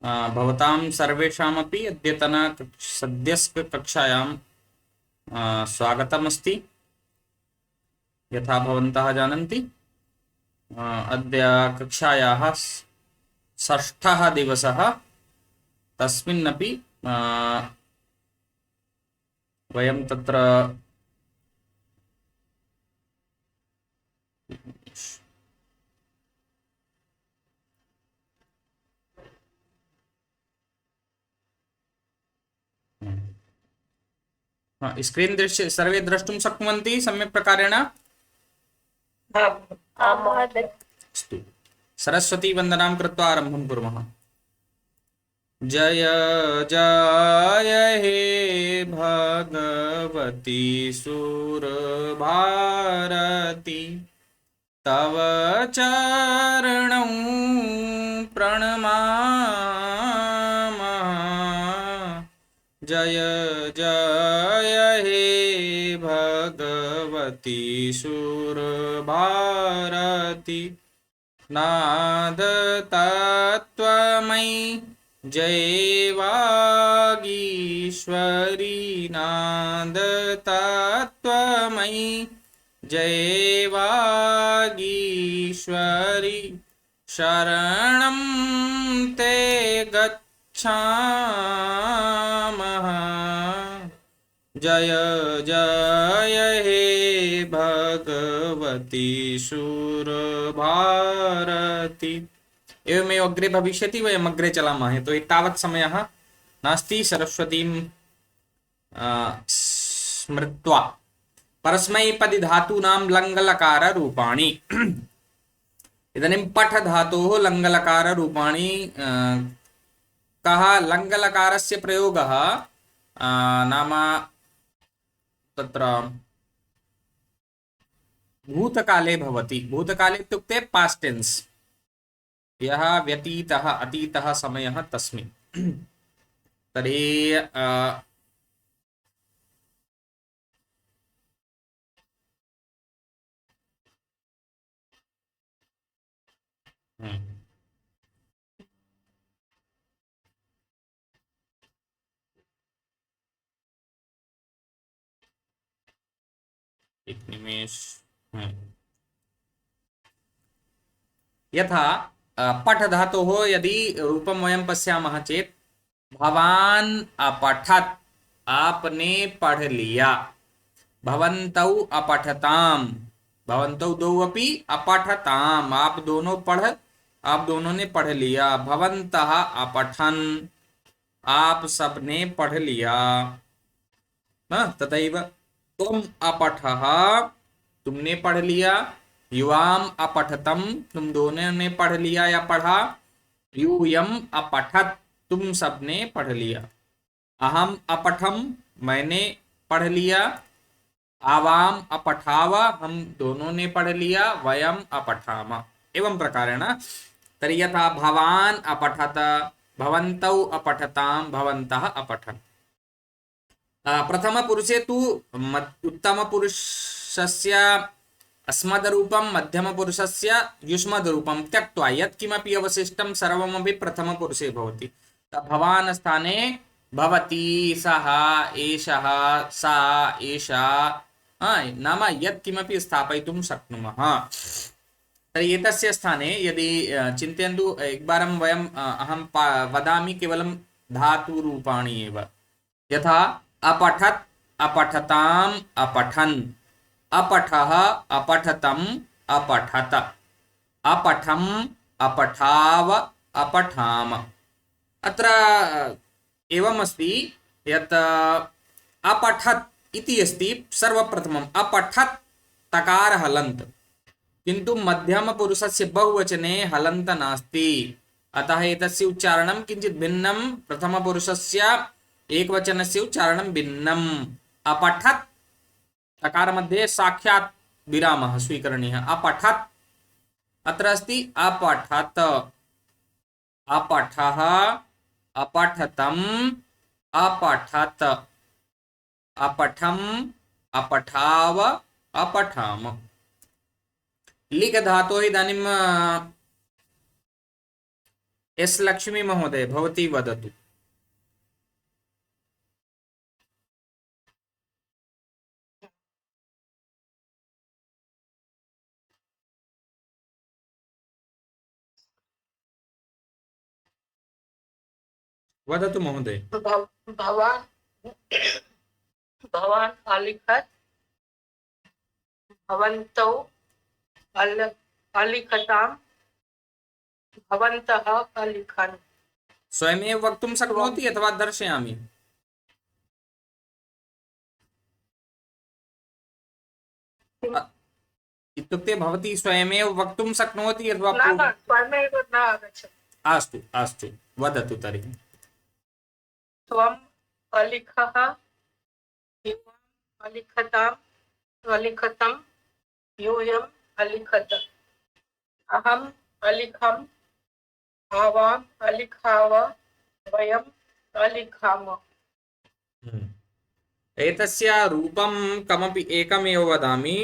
भवतां सर्वेषामपि अद्यतन सद्यस्कक्षायां स्वागतमस्ति। यथा भवन्तः जानन्ति, अद्य कक्षायाः षष्ठः दिवसः। तस्मिन्नपि वयं तत्र स्क्रीन् दृश्य सर्वे द्रष्टुं शक्नुवन्ति सम्यक् प्रकारेण। आं महोदय। अस्तु, सरस्वती वन्दनां कृत्वा आरम्भं कुर्मः। जय जय हे भगवती सुरभारती, तव चरणौ प्रणमामः। जय जय हे भगवती सुरभारती, नाद तत्त्वमयी जय वागीश्वरी, नाद तत्त्वमयी जय वागीश्वरी, शरणं ते गच्छामः। जय जय हे भगवती सुरभारती। एवमेव अग्रे भविष्यति, वयम् अग्रे चलामः। तो एतावत् समयः नास्ति। सरस्वतीं स्मृत्वा परस्मैपदी धातूनां लङ्लकार रूपाणि। इदानीं पठ धातोः लङ्लकार रूपाणि। कः लङ्लकारस्य प्रयोगः नाम तत्र भूतकाले भवति। भूतकाले इत्युक्ते पास्ट टेन्स, यः व्यतीतः अतीतः समयः तस्मिन्। तर्हि एक निमेष। यथा पठ धातोः यदि रूपं वयं पश्यामः चेत् भवान् अपठत्, आपने पढ़ लिया। भवन्तौ अपठताम्, भवन्तौ दो अपि अपठताम्, आप दोनों ने पढ़ लिया। भवन्तः अपठन्, आप सबने पढ़ लिया। तथैव तुम अपठः, तुमने पढ़ लिया। युवाम अपठतम, तुम दोनों ने पढ़ लिया या पढ़ा। यूयम अपठत, तुम सबने पढ़ लिया। अहम अपठम, मैंने पढ़ लिया। आवाम अपठाव, हम दोनों ने पढ़ लिया। वयम अपठाम। एवं प्रकारेण तर्हि यथा भवान् अपठत, भवन्तौ अपठतां, भवन्तः अपठन्। प्रथमपुरुषे तु उत्तमपुरुषस्य अस्मद्रूपं, मध्यमपुरुषस्य युष्मद्रूपं त्यक्त्वा यत्किमपि अवशिष्टं सर्वमपि प्रथमपुरुषे भवति। भवान् स्थाने भवती, सः, एषः, सा, एषा, नाम यत्किमपि स्थापयितुं शक्नुमः। तर्हि एतस्य स्थाने यदि चिन्तयन्तु, एकवारं वयम् अहं वदामि केवलं धातुरूपाणि एव। यथा अपठत्, अपठताम्, अपठन्। अपठः, अपठतम्, अपठत। अपठम्, अपठाव, अपठाम। अत्र एवमस्ति यत् अपठत् इति अस्ति सर्वप्रथमम्। अपठत् तकार हलन्त, किन्तु मध्यमपुरुषस्य बहुवचने हलन्त नास्ति। अतः एतस्य उच्चारणं किञ्चित् भिन्नं। प्रथमपुरुषस्य एकवचनस्य उच्चारणं भिन्नम्। अपठत् तकार मध्ये साक्षात् विरामः स्वीकरणीयः। अपठत्, अत्र अस्ति अपठत, अपठः, अपठतम्, अपठत, अपठम्, अपठाव, अपठाम। लिख धातोः इदानीं एस् लक्ष्मी महोदय भवती वदतु। वदतु महोदय। भवान् भवान् अलिखत्, भवन्तौ अलिखताम्, भवन्तः अलिखन्। स्वयमेव वक्तुं शक्नोति अथवा दर्शयामि? इत्युक्ते भवती स्वयमेव वक्तुं शक्नोति अथवा न स्वयमेव न आगच्छति। अस्तु अस्तु वदतु तर्हि। त्वम् अलिखः, युवाम् अलिखताम्, अलिखतम्, यूयम् अलिखत। अहम् अलिखम्, आवाम् अलिखाव, वयम् अलिखाम। एतस्य रूपं कमपि एकमेव वदामि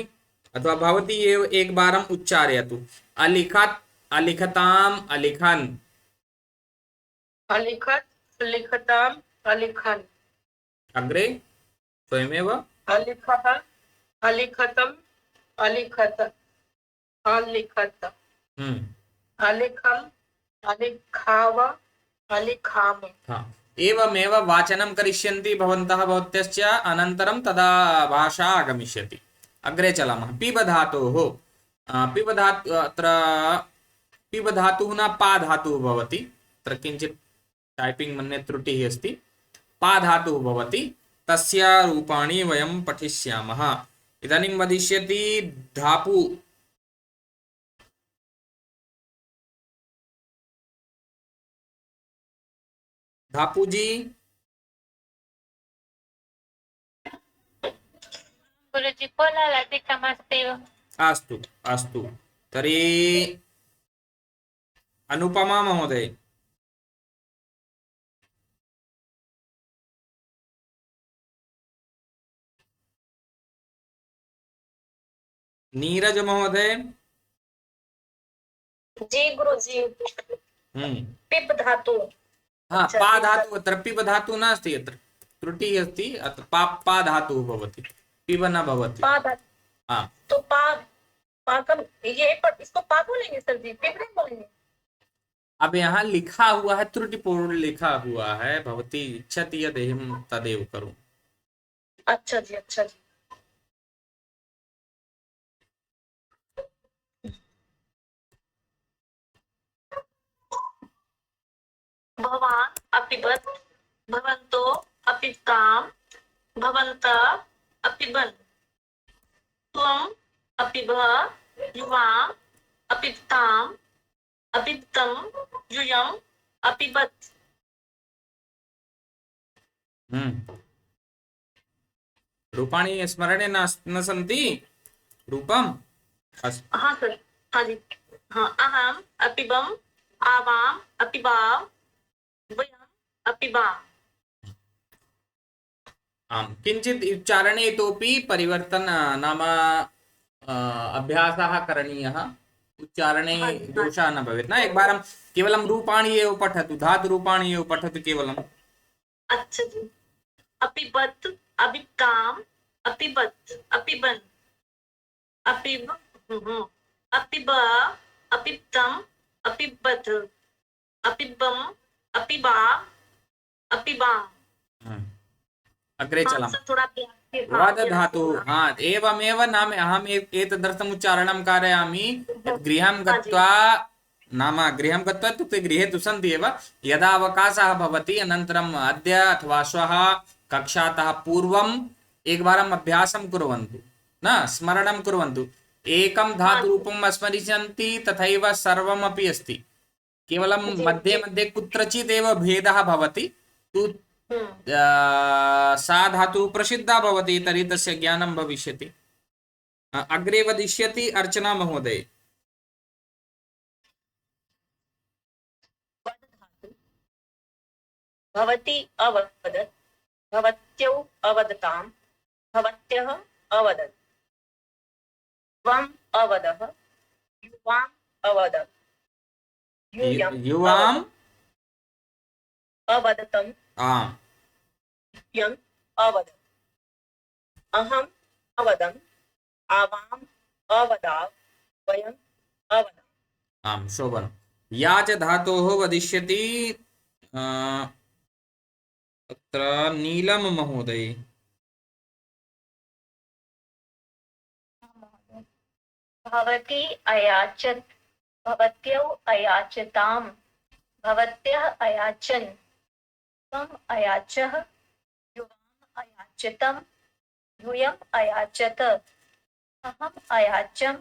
अथवा भवती एव एकवारम् उच्चारयतु। अलिखत्, अलिखताम्, अलिखन्। अलिखत्, अलिखताम्, अलिखन्। अग्रे स्वयमेव। अलिखः, अलिखतम्, अलिखत, अलिखत। अलिखम्, अलिखाव, अलिखाम। हाँ, एवमेव वाचनं करिष्यन्ति भवन्तः भवत्यश्च, अनन्तरं तदा भाषा आगमिष्यति। अग्रे चलामः। पिब धातोः पिब धातु अत्र पिब धातुः न पा धातुः भवति। अत्र किञ्चित् टैपिङ्ग् मध्ये त्रुटिः अस्ति। पा धातुः भवति, तस्य रूपाणि वयं पठिष्यामः। इदानीं वदिष्यति धापु। धापुजी। गुरुजी पोलालादिकमस्ति। अस्तु अस्तु तर्हि अनुपमा महोदय। नीरज महोदय। जी गुरुजी। पिप धातु। हाँ, पा धातु अत्र पिब धातु नास्ति, अत्र त्रुटिः अस्ति। अत्र पा धातुः भवति, पिब न भवति। हाँ, तो पाकम ये पर इसको पा बोलेंगे सर जी, पिप नहीं बोलेंगे। अब यहाँ लिखा हुआ है, त्रुटिपूर्ण लिखा हुआ है। भवती इच्छति यदि हम तदेव करूं। अच्छा जी, अच्छा जी। भवान् अपिबत्, भवन्तो अपिताम्, भवन्तः अपिबन्। त्वम् अपिब, युवाम् अपिताम्, अपितम्, यूयम् अपिबत्। रूपाणि स्मरणे न सन्ति? रूपम् हाँ सर, हाँ जी। हाँ, अहम् अपिबम्, आवाम् अपिबाम्, वयम् अपिबाम्। आम्, किञ्चित् उच्चारणे इतोपि परिवर्तन नाम अभ्यासः करणीयः। उच्चारणे दोषः न भवेत्। न एकवारं केवलं रूपाणि एव पठतु, धातुरूपाणि एव पठतु केवलम्। अच्छा जी। अपिबत्, अपिताम्, अपिबत्, अपिबन्, अपिब, अपिब, अपितम्, अपिबत्, अपिबम्, अपिबा, अपिबाम्। अग्रे चलामः। वद धातु। हाँ, एवमेव नाम अहम् एतदर्थम् उच्चारणं कारयामि। गृहं गत्वा नाम गृहं गत्वा इत्युक्ते गृहे तु सन्ति एव। यदा अवकाशः भवति अनन्तरम् अद्य अथवा श्वः कक्षातः पूर्वम् एकवारम् अभ्यासं कुर्वन्तु, न स्मरणं कुर्वन्तु। एकं धातुरूपं स्मरिष्यन्ति तथैव सर्वमपि अस्ति। केवलं मध्ये मध्ये कुत्रचिदेव भेदः भवति। सा धातु प्रसिद्धा भवति, तर्हि तस्य ज्ञानं भविष्यति। अग्रे वदिष्यति अर्चना महोदय। भवती अवदत्, भवत्यौ अवदताम्, भवत्यः अवदत्। त्वम् अवदः, युवाम् अवदत्, युवाम् अवदतम् आम् यम् अवदत् अहम् अवदम् आवाम् अवदाव वयम् अवदाम। आम् शोभनं। या च धातोः वदिष्यति अत्र नीलम महोदय। भवती अयाचत, भवत्यौ अयाचताम्, भवत्यः अयाचन्, त्वम् अयाचः, युवाम् अयाचतम्, यूयम् अयाचत, अहम् अयाचम्,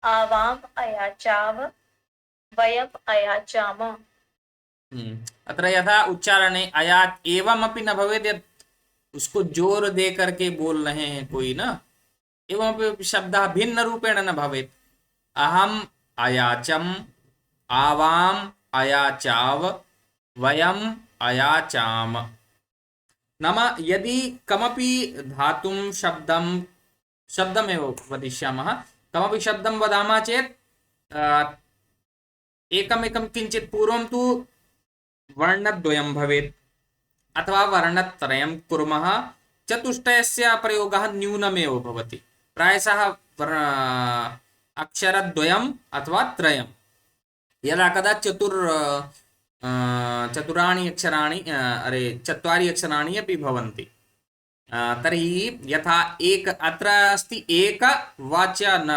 आवाम् अयाचाव, वयम् अयाचाम। अत्र यथा उच्चारणे अयात् एवमपि न भवेत् यत् उसको जोर दे करके बोल रहे हैं कोई ना, एवमपि शब्दः भिन्न रूपेण न भवेत्। अहम् अयाचम्, आवाम् अयाचाव, वयम् अयाचाम। नाम यदि कमपि धातुं शब्दमेव वदिष्यामः, कमपि शब्दं वदामः चेत् एकमेकं किञ्चित् पूर्वं तु वर्णद्वयं भवेत् अथवा वर्णत्रयं कुर्मः। चतुष्टयस्य प्रयोगः न्यूनमेव भवति, प्रायशः अक्षरद्वयम् अथवा त्रयं। यदा कदा चतुराणि अक्षराणि चत्वारि अक्षराणि अपि भवन्ति, तर्हि यथा एक अत्र अस्ति एकवचनं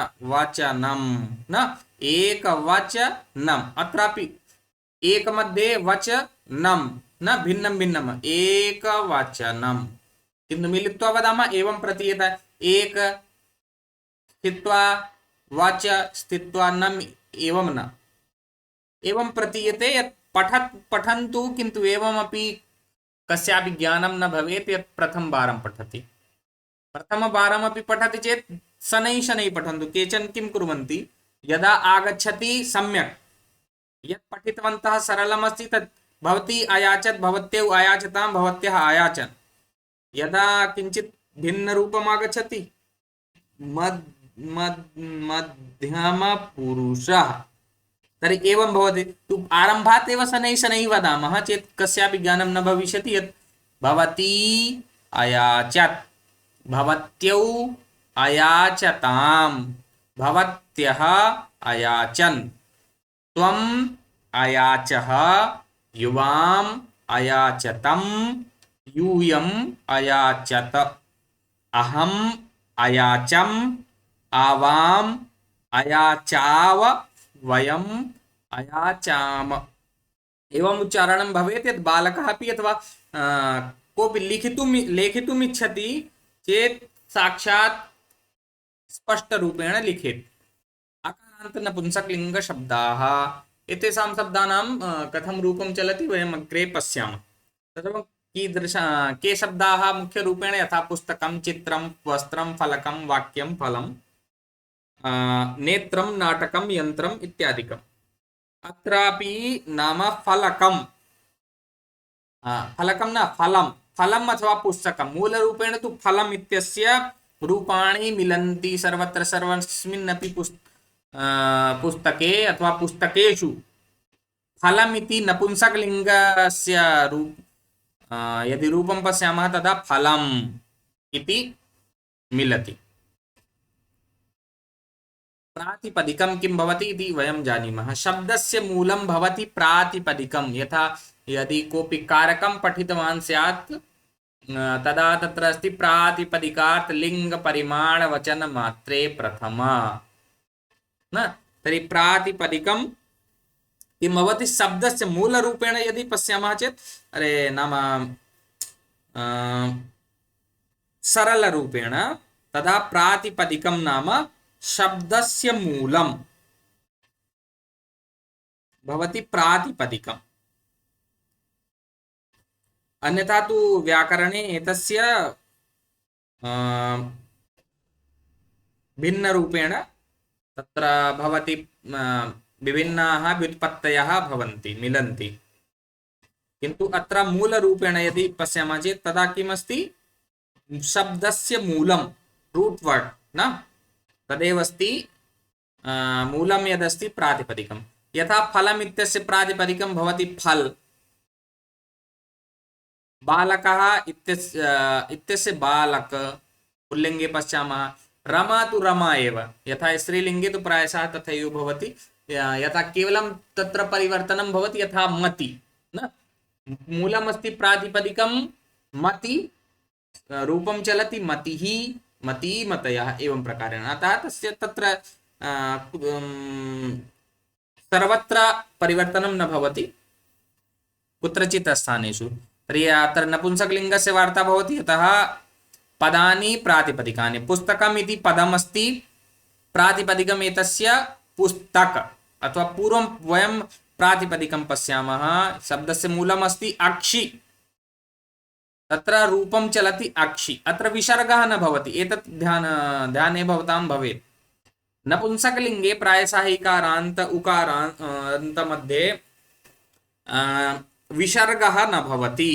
न एकवचनम्, अत्रापि एक मध्ये वचनं न भिन्नं भिन्नम् एकवचनं, किन्तु मिलित्वा वदामः एवं प्रतीयते। एक स्थित्वा वच स्थित्वा नम् एवं न, एवं प्रतीयते यत् पठन्तु किन्तु एवमपि कस्यापि ज्ञानं न भवेत् यत् प्रथमवारं पठति। प्रथमवारमपि पठति चेत् शनैः शनैः पठन्तु। केचन किं कुर्वन्ति, यदा आगच्छति सम्यक् यत् पठितवन्तः सरलमस्ति तत् भवती अयाचत्, भवत्यौ अयाचतां, भवत्यः अयाचन्। यदा किञ्चित् भिन्नरूपम् आगच्छति मध्यमपुरुषः, तर्हि एवं भवति। तु आरम्भात् एव शनैः शनैः वदामः चेत् कस्यापि ज्ञानं न भविष्यति यत् भवती अयाचत्, भवत्यौ अयाचतां, भवत्यः अयाचन्, त्वम् अयाचः, युवाम् अयाचतम्, यूयम् अयाचत, अहम् अयाचम्, आवाम् अयाचाव, वयम् अयाचाम। एवम् उच्चारणं भवेत् यत् बालकः अपि अथवा कोऽपि लेखितुम् इच्छति चेत् साक्षात् स्पष्टरूपेण लिखेत्। आकारान्त नपुंसकलिङ्गशब्दाः, एतेषां शब्दानां कथं रूपं चलति वयम् अग्रे पश्यामः। तदर्थं के शब्दाः मुख्यरूपेण यथा पुस्तकं, चित्रं, वस्त्रं, फलकं, वाक्यं, फलं, नेत्रं, नाटकं, यन्त्रम् इत्यादिकम्। अत्रापि नाम फलकं, फलकं न फलं, फलम् अथवा पुस्तकं, मूलरूपेण तु फलम् इत्यस्य रूपाणि मिलन्ति सर्वत्र सर्वस्मिन्नपि पुस्तके अथवा पुस्तकेषु। फलमिति नपुंसकलिङ्गस्य यदि रूपं पश्यामः तदा फलम् इति मिलति। प्रातिपदिकं किं भवति इति वयं जानीमः। शब्दस्य मूलं भवति प्रातिपदिकं। यथा यदि कोऽपि कारकं पठितवान् स्यात् तदा तत्र अस्ति प्रातिपदिकात् लिङ्गपरिमाणवचनमात्रे प्रथमा न, तर्हि प्रातिपदिकं किं भवति, शब्दस्य मूलरूपेण यदि पश्यामः चेत् नाम सरलरूपेण तदा प्रातिपदिकं नाम शब्दस्य मूलं भवति प्रातिपदिकम्। अन्यथा तु व्याकरणे एतस्य भिन्नरूपेण तत्र भवति, विभिन्नाः व्युत्पत्तयः भवन्ति, मिलन्ति। किन्तु अत्र मूलरूपेण यदि पश्यामः चेत् तदा किमस्ति, शब्दस्य मूलं रूट् वर्ड् न, तदेव अस्ति मूलं यदस्ति प्रातिपदिकं। यथा फलम् इत्यस्य प्रातिपदिकं भवति फल्, बालकः इत्यस्य बालक पुल्लिङ्गे पश्यामः। रमा तु रमा एव, यथा स्त्रीलिङ्गे तु प्रायशः तथैव भवति। यथा केवलं तत्र परिवर्तनं भवति यथा मति न, मूलमस्ति प्रातिपदिकं मति, रूपं चलति मतिः मती मतयः एवं प्रकारेण। अतः तस्य तत्र सर्वत्र परिवर्तनं न भवति, कुत्रचित् स्थानेषु। तर्हि अत्र नपुंसकलिङ्गस्य वार्ता भवति, यतः पदानि प्रातिपदिकानि। पुस्तकम् इति पदमस्ति, प्रातिपदिकम् एतस्य पुस्तक, अथवा पूर्वं वयं प्रातिपदिकं पश्यामः, शब्दस्य मूलमस्ति अक्षि, तत्र रूपं चलति अक्षि, अत्र विसर्गः न भवति। एतत् ध्याने भवतां भवेत्। नपुंसकलिङ्गे प्रायशः इकारान्त उकारान्त मध्ये विसर्गः न भवति।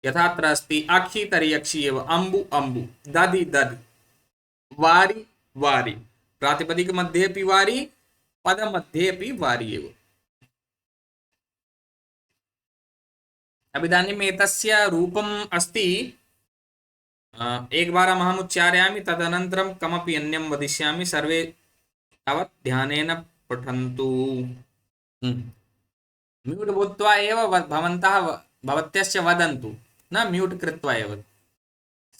यथा अत्र अस्ति अक्षि तर्हि अक्षि एव, अम्बु अम्बु, दधि दधि, वारि वारि, प्रातिपदिकमध्ये अपि वारि, पदमध्ये अपि वारि एव। अबिदानीम् एतस्य रूपम् अस्ति, एकवारम् अहम् उच्चारयामि, तदनन्तरं कमपि अन्यं वदिष्यामि, सर्वे तावत् ध्यानेन पठन्तु। म्यूट् भूत्वा एव भवन्तः भवत्यश्च वदन्तु, न म्यूट् कृत्वा एव।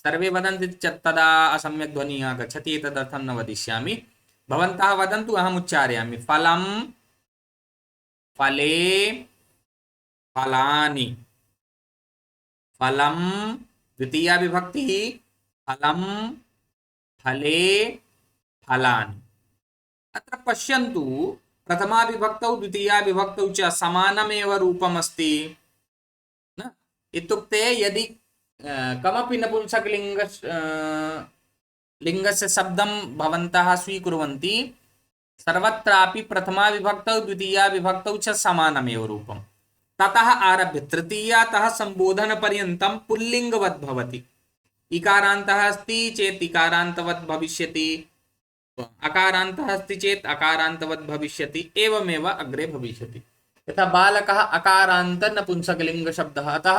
सर्वे वदन्ति चेत् तदा असम्यक् ध्वनिः आगच्छति, एतदर्थं न वदिष्यामि। भवन्तः वदन्तु, अहम् उच्चारयामि। फलं फले फलानि, फलं द्वितीया विभक्तिः, फलं फले फलानि। अत्र पश्यन्तु, प्रथमा विभक्तौ द्वितीया विभक्तौ च समानमेव रूपमस्ति न। इत्युक्ते यदि कमपि लिङ्गस्य शब्दं भवन्तः स्वीकुर्वन्ति, सर्वत्रापि प्रथमा विभक्तौ द्वितीया विभक्तौ च समानमेव रूपम्। ततः आरभ्य तृतीयातः सम्बोधनपर्यन्तं पुल्लिङ्गवत् भवति। इकारान्तः अस्ति चेत् इकारान्तवत् भविष्यति, अकारान्तः अस्ति चेत् अकारान्तवत् भविष्यति, एवमेव अग्रे भविष्यति। यथा बालकः अकारान्त नपुंसकलिङ्गशब्दः, अतः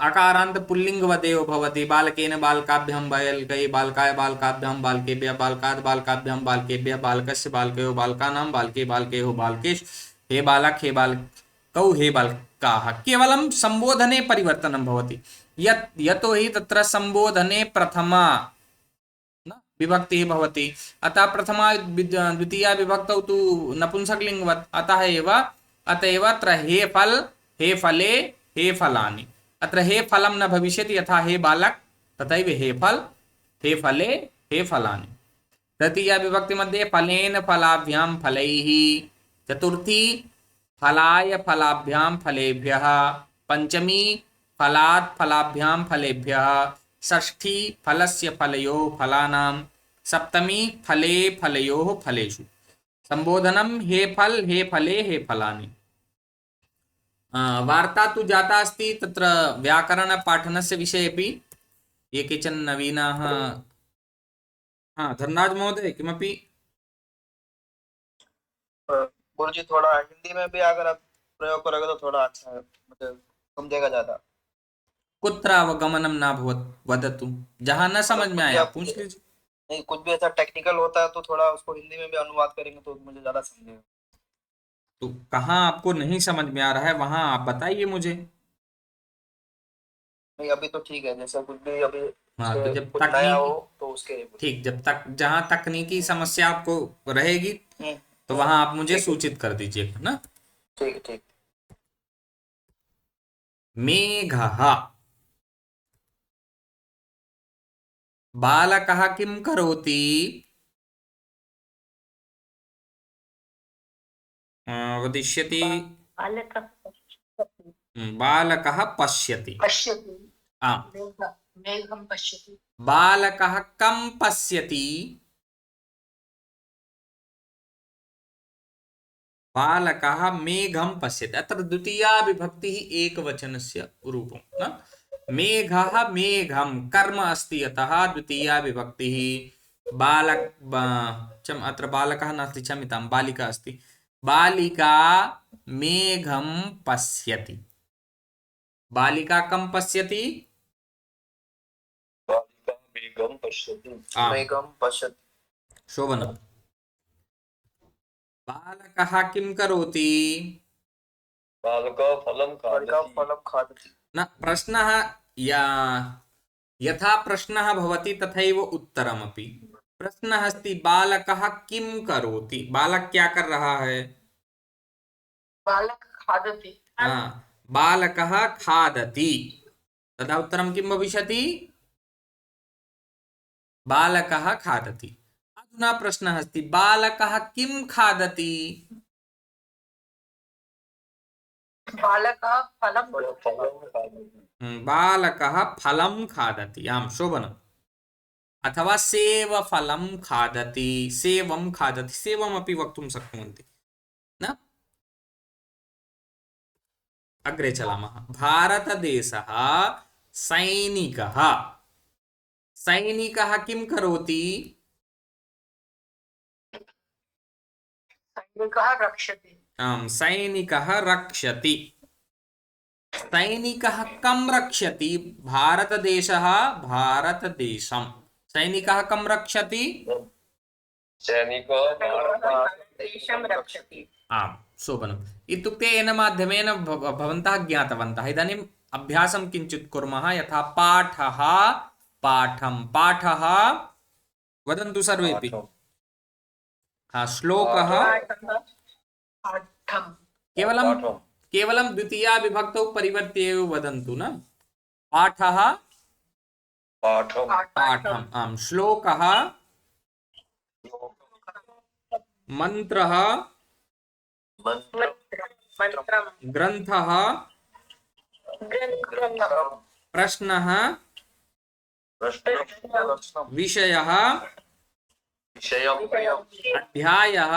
अकारान्त पुल्लिङ्गवदेव भवति। बालकेन बालकाभ्यां, बालकै बालकाय बालकाभ्यां, बालकेभ्यः बालकात् बालकाभ्यां, बालकेभ्यः बालकस्य बालकयोः बालकानां, बालके बालकयोः बालकेश, हे बालक हे बालकौ हे बालकाः। केवलं संबोधने परिवर्तनं भवति। यतो हि तत्र संबोधने प्रथमा विभक्तिः भवति, अतः प्रथमा द्वितीया विभक्तौ तु नपुंसकलिङ्गवत्, अत एव अत्र हे फल हे फले हे फलानि। अत्र हे फलं न भविष्यति, यथा हे बालक तथैव हे फल हे फले हे फलानि। तृतीया विभक्ति मध्ये फलेन फलाभ्यां फलैः, चतुर्थी फलाय फलाभ्यां फलेभ्यः, पंचमी फलात् फलाभ्यां फलेभ्यः, षष्ठी फलस्य फलयोः फलानां, सप्तमी फले फलयोः फलेषु। संबोधनं हे फल हे फले हे फलानि। वार्ता तु जाता अस्ति, तत्र व्याकरणपाठनस्य विषये अपि ये केचन नवीनाः। धनराज महोदय किमपि? गुरुजी थोड़ा हिंदी में भी अगर आप प्रयोग करोगे तो थोड़ा अच्छा है, मुझे समझेगा ज्यादा। कुत्र अवगमनं न भवत् वदतु, जहाँ न समझ में आया पूछ लीजिए। नहीं, कुछ भी ऐसा टेक्निकल होता है तो थोड़ा उसको हिंदी में भी अनुवाद करेंगे तो मुझे ज्यादा समझेगा। तो कहाँ आपको नहीं समझ में आ रहा है, वहां आप बताइए मुझे। नहीं, अभी तो ठीक है, जैसा कुछ भी अभी तो जब कुछ नया हो तकनीकी, तो उसके ठीक, जब तक जहाँ तकनीकी समस्या आपको रहेगी तो वहां आप मुझे सूचित कर दीजिए ना। ठीक ठीक। मेघः, बालकः किं करोति? वदिष्यति। बालकः पश्यति। मेघं पश्यति। बालकः कं पश्यति? बालकः मेघं पश्यति। अत्र द्वितीया विभक्तिः एकवचनस्य रूपं न। मेघः मेघं कर्म अस्ति, अतः द्वितीया विभक्तिः। अत्र बालकः नास्ति, क्षम्यतां, बालिका अस्ति। बालिका मेघं पश्यति। बालिका कम पश्यति। बालिका मेघं पश्यति। आम्। मेघं पश्यति। शोभनम्। बालकः किं करोति। बालकः फलं बालिका खादति। फलं खादति। न प्रश्नः या यथा प्रश्नः भवति तथैव उत्तरमपि। प्रश्नः अस्ति बालकः किं करोति, बालक क्या कर रहा है। बालक खादति। हाँ, बालकः खादति, तदा उत्तरं किं भविष्यति। बालकः खादति। अधुना प्रश्नः अस्ति बालकः किं खादति। बालकः फलं खादति। बालकः फलं खादति। आं शोभनम्। अथवा सेवफलं खादति, सेवं खादति, सेवमपि वक्तुं शक्नुवन्ति न। अग्रे चलामः। भारतदेशः सैनिकः, सैनिकः किं करोति। सैनिकः रक्षति। आम्, सैनिकः रक्षति। सैनिकः कं रक्षति। भारतदेशः भारतदेशं, सैनिकः कं रक्षति। सैनिकः देशं रक्षति। आम् शोभनम्। इत्युक्ते येन माध्यमेन भवन्तः ज्ञातवन्तः। इदानीम् अभ्यासं किञ्चित् कुर्मः। यथा पाठः, पाठं, पाठः वदन्तु सर्वेपि। हाँ, श्लोकः पाठं केवलं केवलं द्वितीया विभक्तौ परिवर्त्य एव वदन्तु न। पाठः पाठं पाठम्। आम्, श्लोकः मन्त्रः मंत्रं ग्रन्थः प्रश्नः विषयः अध्यायः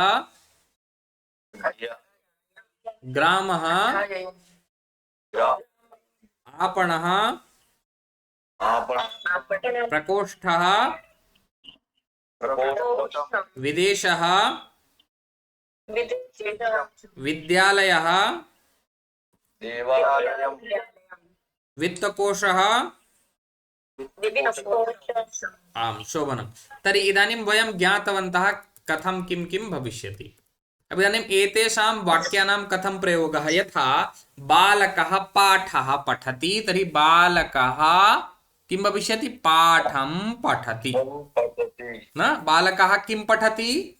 ग्रामः आपणः प्रकोष्ठः विदेशः विद्यालयः वित्तकोशः। आम् शोभनम्। तर्हि इदानीं वयं ज्ञातवन्तः कथं किं किं भविष्यति। अब इदानीम् एतेषां वाक्यानां कथं प्रयोगः। यथा बालकः पाठः पठति, तर्हि बालकः किं भविष्यति। पाठं पठति न। बालकः किं पठति।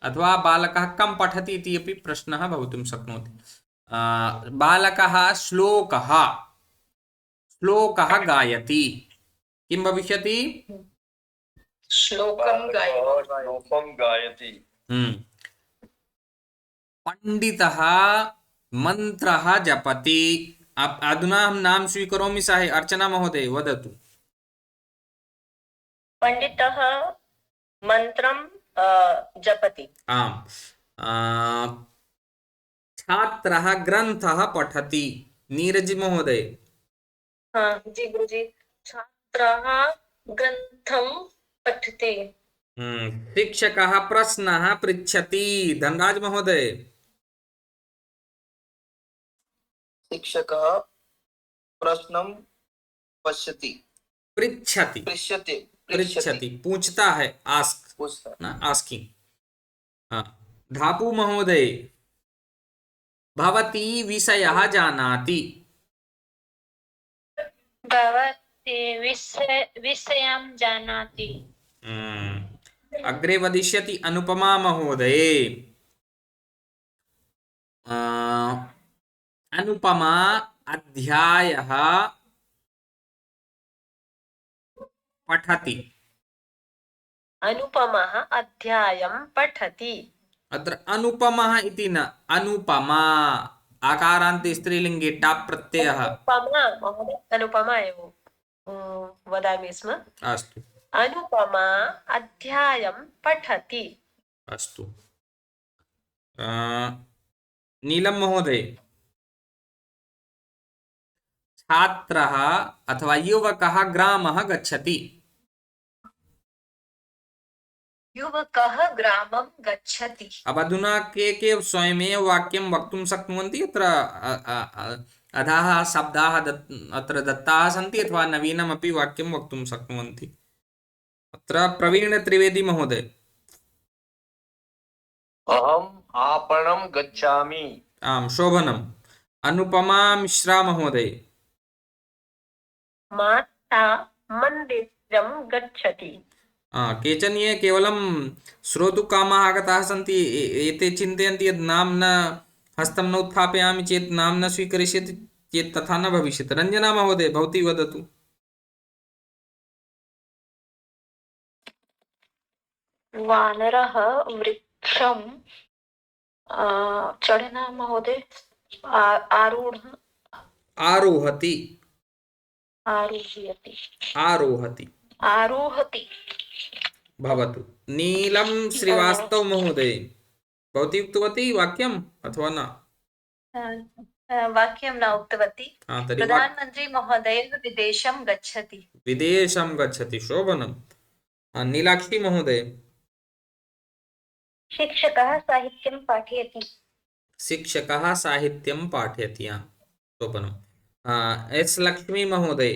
अथवा बालकः कं पठति इति अपि प्रश्नः भवितुं शक्नोति। बालकः श्लोकः श्लोकः गायति, किं भविष्यति। श्लोकं गायति। पंडितः मन्त्रः जपति। अधुना अहं नाम स्वीकरोमि। सह अर्चना महोदय वदतु। पंडितः मंत्रं जपति। आम्। छात्रः ग्रन्थः पठति। नीरज महोदय। हाँ जी गुरुजी। छात्रः ग्रन्थं पठति। शिक्षकः प्रश्नः पृच्छति। धनराज महोदय। शिक्षकः प्रश्नं पश्यति। पृच्छति पृच्छति पृच्छति पूछता है। आस्क पूछता ना, आस्किंग। हाँ, धापू महोदय। भवती विषयः जानाति। भवती विषयं जानाति। अग्रे वदिष्यति अनुपमा महोदये। अनुपमा अध्यायः पठति। अनुपमः अध्यायं पठति। अत्र अनुपमः इति न, अनुपमा आकारान्ते स्त्रीलिङ्गे टाप् प्रत्ययः। अनुपमा एव वदामि स्म। अस्तु अनुपमा अध्यायं पठति। अस्तु। नीलम महोदय। छात्रः अथवा युवकः ग्रामः गच्छति। युवकः ग्रामं गच्छति। अब अधुना के स्वयमेव वाक्यं वक्तुं शक्नुवन्ति? अत्र अधः शब्दाः अत्र दत्ताः सन्ति अथवा नवीनमपि वाक्यं वक्तुं शक्नुवन्ति? अत्र प्रवीण त्रिवेदी महोदय। अहम् आपणं गच्छामि। आम्, शोभनम्। अनुपमा मिश्रा महोदय। माता मन्दिरं गच्छति। केचन ये केवलं श्रोतुकामाः आगताः सन्ति, एते चिन्तयन्ति यत् नाम्ना हस्तं न उत्थापयामि चेत् नाम न स्वीकरिष्यति चेत् तथा न भविष्यति। रञ्जना महोदय, भवती वदतु। वानरः वृक्षं चढ़ना महोदय आरूढ़ आरोहति। आरोहति आरोहति आरोहति। भवतु। नीलं श्रीवास्तव महोदय, भवती उक्तवती वाक्यम् अथवा न? वाक्यं न उक्तवती। तर्हि प्रधानमन्त्री महोदय विदेशं गच्छति। विदेशं गच्छति। शोभनम्। नीलाक्षी महोदय। शिक्षकः साहित्यं पाठयति। शिक्षकः साहित्यं पाठयति। शोभनम्। एस् लक्ष्मी महोदय।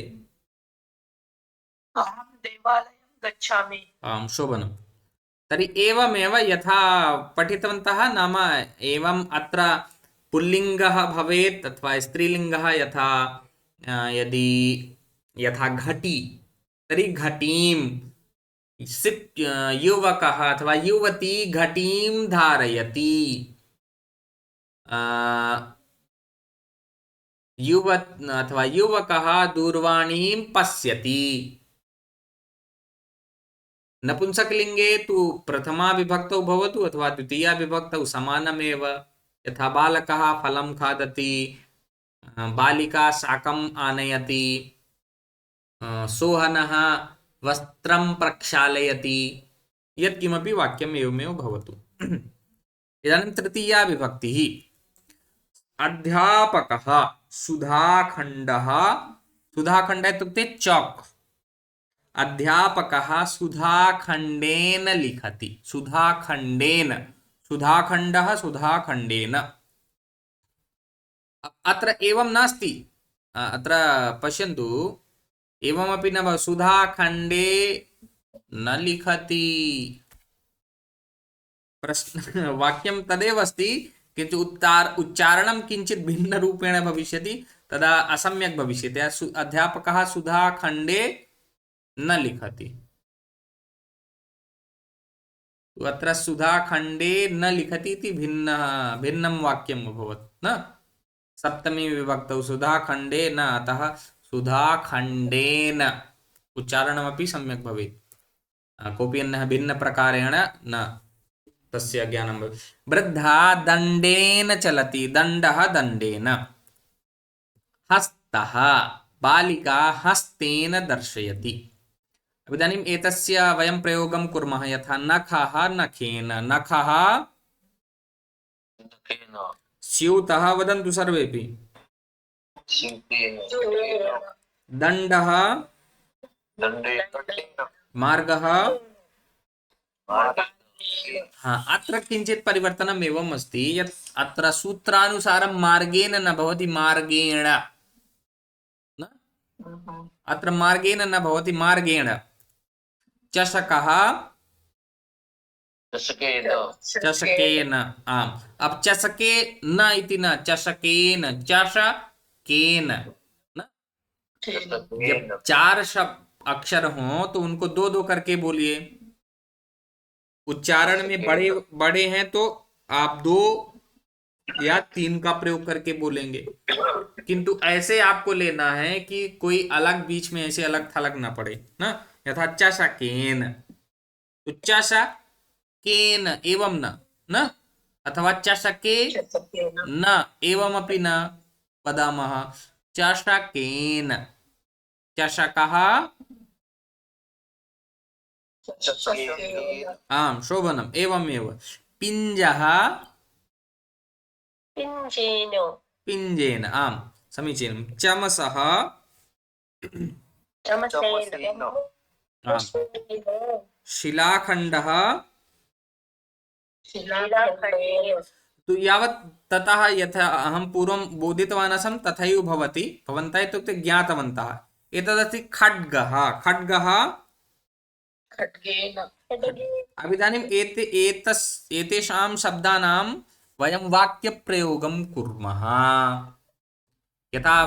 अहं देवालयं गच्छामि। आम्, शोभनम्। तर्हि एवमेव यथा पठितवन्तः, नाम एवम् अत्र पुल्लिङ्गः भवेत् अथवा स्त्रीलिङ्गः, यथा यदि यथा घटी, तर्हि घटीं युवकः अथवा युवती घटीं धारयति। अथवा युवकः दूरवाणीं पश्यति। नपुंसकलिङ्गे तु प्रथमा विभक्तौ भवतु अथवा द्वितीया विभक्तौ समानमेव। यथा बालकः फलं खादति, बालिका शाकम् आनयति, सोहनः वस्त्रं प्रक्षालयति, यत्किमपि वाक्यम् एवमेव भवतु। इदानीं तृतीया विभक्तिः। अध्यापकः सुधाखण्डः। सुधाखण्डः इत्युक्ते चाक्। अध्यापकः सुधाखण्डेन लिखति। सुधाखण्डेन। सुधाखण्डः सुधाखण्डेन। अत्र एवं नास्ति। अत्र पश्यन्तु, एवमपि न सुधाखण्डे न लिखति। प्रश्न वाक्यं तदेव अस्ति, किन्तु उच्चारणं किञ्चित् भिन्नरूपेण भविष्यति, तदा असम्यक् भविष्यति। अध्यापकः सुधाखण्डे न लिखति। अत्र सुधाखण्डे न लिखति इति भिन्नं वाक्यम् अभवत् न। सप्तमी विभक्तौ सुधाखण्डे न, अतः सुधाखण्डेन उच्चारणमपि सम्यक् भवेत्। कोऽपि अन्यः भिन्नप्रकारेण न तस्य ज्ञानं भवेत्। वृद्धा दण्डेन चलति। दण्डः दण्डेन। हस्तः। बालिका हस्तेन दर्शयति। इदानीम् एतस्य वयं प्रयोगं कुर्मः। यथा नखः नखेन। नखः स्यूतः। वदन्तु सर्वेपि। दण्डः मार्गः। अत्र किञ्चित् परिवर्तनम् एवम् अस्ति यत् अत्र सूत्रानुसारं मार्गेण न भवति, मार्गेण। अत्र मार्गेण न भवति, मार्गेण। चषकः चषकेन। आम्। अब चषके न इति न, चषकेन। चषकेन न। जब 4 अक्षर हो तो उनको 2-2 करके बोलिए। उच्चारण में बड़े हैं तो आप 2 या 3 का प्रयोग करके बोलेंगे, किंतु ऐसे आपको लेना है कि कोई अलग बीच में ऐसे अलग थलग ना पड़े ना। यथा चषकेन, तो चषकेन एवं न, अथवा चषके न एवमपि न वदामः। चषकेन। चषकः। आम्, शोभनम्। एवमेव। पिञ्जः पिञ्जेन। पिञ्जेन। आम्, समीचीनं। चमसः चमसेन। शिलाखण्डः शिलाखण्डेन तो यावत् ततः यथा अहं पूर्वं बोधितवान् आसं तथैव भवति। भवन्तः इत्युक्ते ज्ञातवन्तः। एतदस्ति खड्गः। खड्गः खड्गेन अभिधानीम् एतेषां शब्दानां वयं वाक्यप्रयोगं कुर्मः। यथा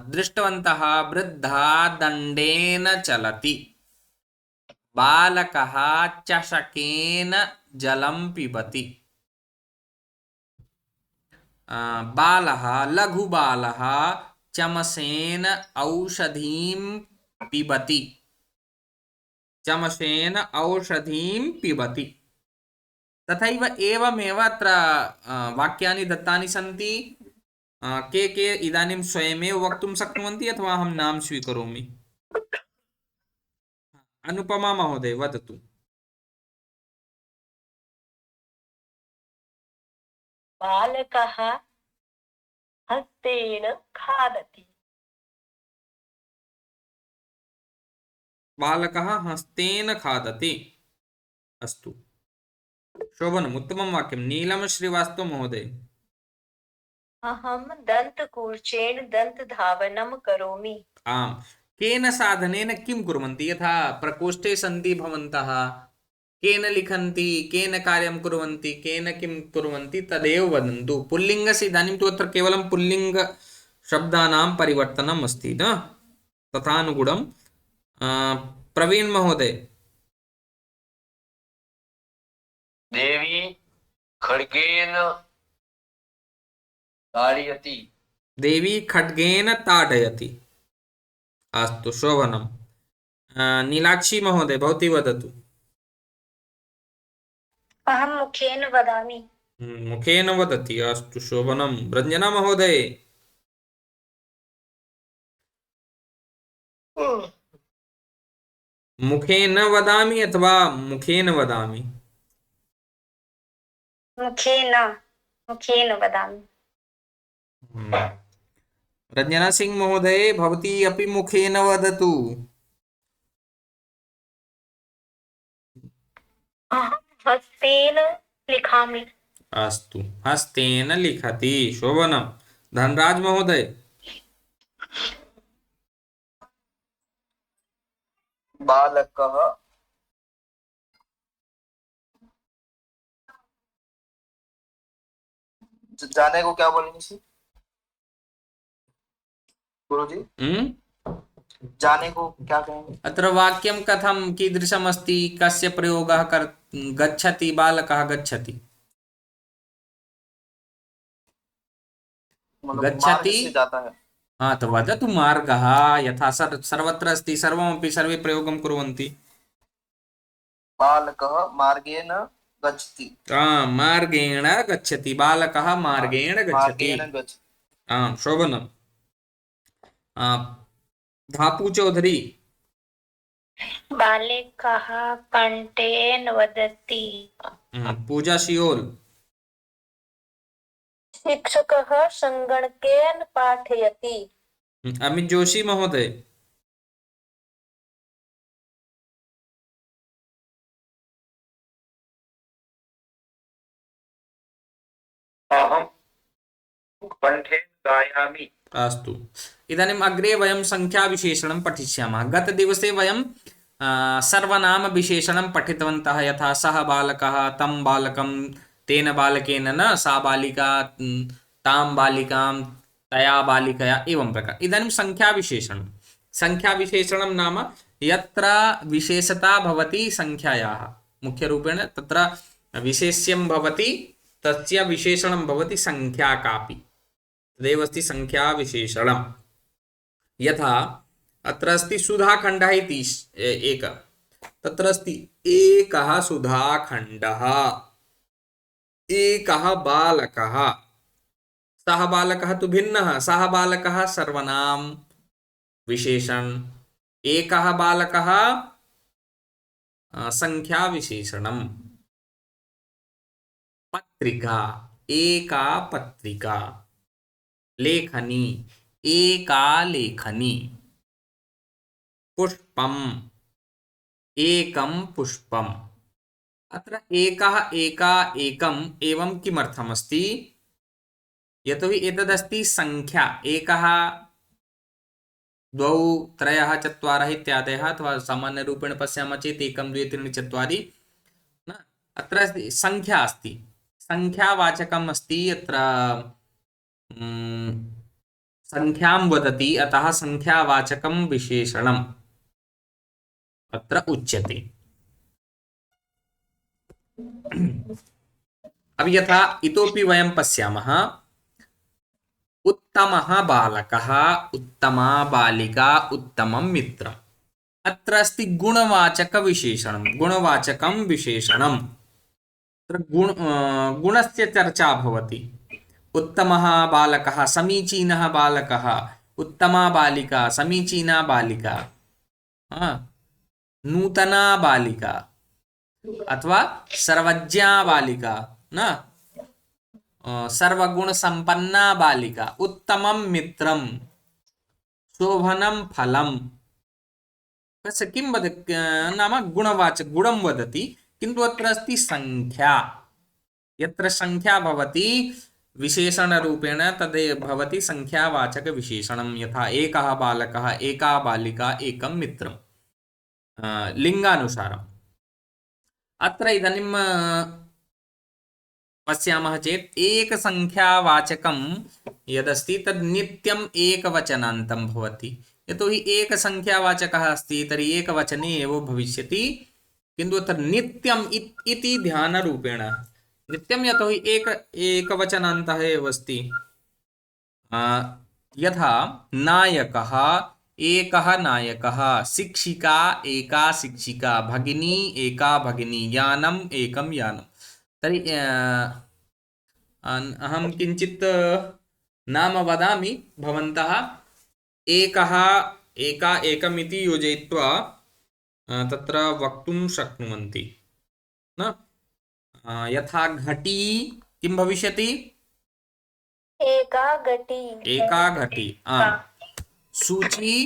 दृष्टवन्तः वृद्धा दण्डेन चलति, बालकः चषकेन जलं पिबति, बालः लघुबालः चमसेन औषधीं पिबति, चमसेन औषधीं पिबति। तथैव एवमेव अत्र वाक्यानि दत्तानि सन्ति। के इदानीं स्वयमेव वक्तुं शक्नुवन्ति अथवा अहं नाम स्वीकरोमि? अनुपमा महोदय वदतु। बालकः हस्तेन खादति बालकः हस्तेन खादति। अस्तु, शोभनम्, उत्तमं वाक्यं। नीलम श्रीवास्तव महोदय। अहं दन्तकूर्चेन दन्तधावनं करोमि। आम्, केन साधनेन किं कुर्वन्ति? यथा प्रकोष्ठे सन्ति भवन्तः, केन लिखन्ति, केन कार्यं कुर्वन्ति, केन किं कुर्वन्ति तदेव वदन्तु। पुल्लिङ्गस्य इदानीं तु अत्र केवलं पुल्लिङ्गशब्दानां परिवर्तनम् अस्ति न, तथानुगुणं प्रवीण महोदय। देवी खड्गेन ताडयति देवी खड्गेन ताडयति। अस्तु, शोभनं। नीलाक्षी महोदय भवती वदतु। अहं मुखेन वदामि। मुखेन वदति। अस्तु, शोभनं। रञ्जना महोदय। मुखेन वदामि अथवा मुखेन वदामि? मुखेन वदामि। रञ्जना सिंह महोदय भवती अपि मुखेन वदतु। अहं हस्तेन लिखामि। अस्तु, हस्तेन लिखति। शोभनं। धनराज महोदय। बालकः जाने को क्या बोलेंगे सर? गुरुजी जाने को क्या कहेंगे? अत्र वाक्यं कथं कीदृशमस्ति? कस्य प्रयोगः गच्छति, बालकः गच्छति। मतलब गच्छति? मार्ग से जाता है। हाँ, तो वदतु। मार्गः यथा सर्वत्र अस्ति, सर्वमपि सर्वे प्रयोगं कुर्वन्ति। बालकः मार्गेण गच्छति। मार्गेण गच्छति। बालकः मार्गेण गच्छति। मार्गेण गच्छति। आम्, शोभनं। धापू चौधरी। बालकः कण्ठेन वदति। पूजा सियोल। शिक्षकः सङ्गणकेन पाठयति। अमित जोशी महोदय। अहं कण्ठेन गायामि अस्तु, इदानीम् अग्रे वयं संख्याविशेषणं पठिष्यामः। गतदिवसे वयं सर्वनामविशेषणं पठितवन्तः। यथा सः बालकः, तं बालकं, तेन बालकेन, न सा बालिका, तां बालिकां, तया बालिकया, एवं प्रकार। इदानीं संख्याविशेषणं। संख्याविशेषणं नाम यत्र विशेषता भवति संख्यायाः। मुख्यरूपेण तत्र विशेष्यं भवति, तस्य विशेषणं भवति संख्या कापि। तदेव अस्ति संख्याविशेषणं। यथा अत्र अस्ति सुधाखण्डः इति एकः। तत्र अस्ति एकः सुधाखण्डः, एकः बालकः। सः बालकः तु भिन्नः, सः बालकः सर्वनाम विशेषण, एकः बालकः संख्या विशेषणम्। पत्रिका, एका पत्रिका। लेखनी, एका लेखनी। पुष्पम्, एकं पुष्पम्। अत्र एकः एका एकम् एवं किमर्थमस्ति? यतोहि एतदस्ति संख्या, एकः द्वौ त्रयः चत्वारः इत्यादयः, अथवा सामान्यरूपेण पश्यामः चेत् एकं द्वे त्रीणि चत्वारि न, अत्र संख्या अस्ति, संख्यावाचकम् अस्ति, अत्र संख्यां वदति, अतः संख्यावाचकं विशेषणम् अत्र उच्यते। अब यथा इतोपि वयं पश्यामः, उत्तमः बालकः, उत्तमा बालिका, उत्तमं मित्रम्। अत्र अस्ति गुणवाचकविशेषणं, गुणवाचकं विशेषणम्। अत्र गुणस्य चर्चा भवति। उत्तमः बालकः, समीचीनः बालकः, उत्तमा बालिका, समीचीना बालिका, नूतना बालिका अथवा सर्वज्ञा बालिका, न सर्वगुण संपन्ना बालिका, उत्तमं मित्रं, शोभनं फलम्। तस्य किं वदति नाम गुणवाचक गुणं वदति, किन्तु अत्र अस्ति संख्या। यत्र संख्या भवति विशेषणरूपेण तद् भवति संख्यावाचकविशेषणं। यथा एकः बालकः, एका बालिका, एकं मित्रं, लिङ्गानुसारम्। अत्र इदानीं पश्यामः चेत् एकसंख्यावाचकं यदस्ति तद् नित्यम् एकवचनान्तं भवति। यतोहि एकसंख्यावाचकः अस्ति तर्हि एकवचने एव भविष्यति, किन्तु अत्र नित्यम् इति ध्यानरूपेण, नित्यं यतोहि एकवचनान्तः एव अस्ति। यथा नायकः, एकः नायकः, शिक्षिका, एका शिक्षिका, भगिनी, एका भगिनी, यानम्, एकं यानं। तर्हि अहं किञ्चित् नाम वदामि, भवन्तः एकः, एका, एकमिति योजयित्वा तत्र वक्तुं शक्नुवन्ति न। यथा घटी किं भविष्यति? एका घटी। एका घटी। सूची,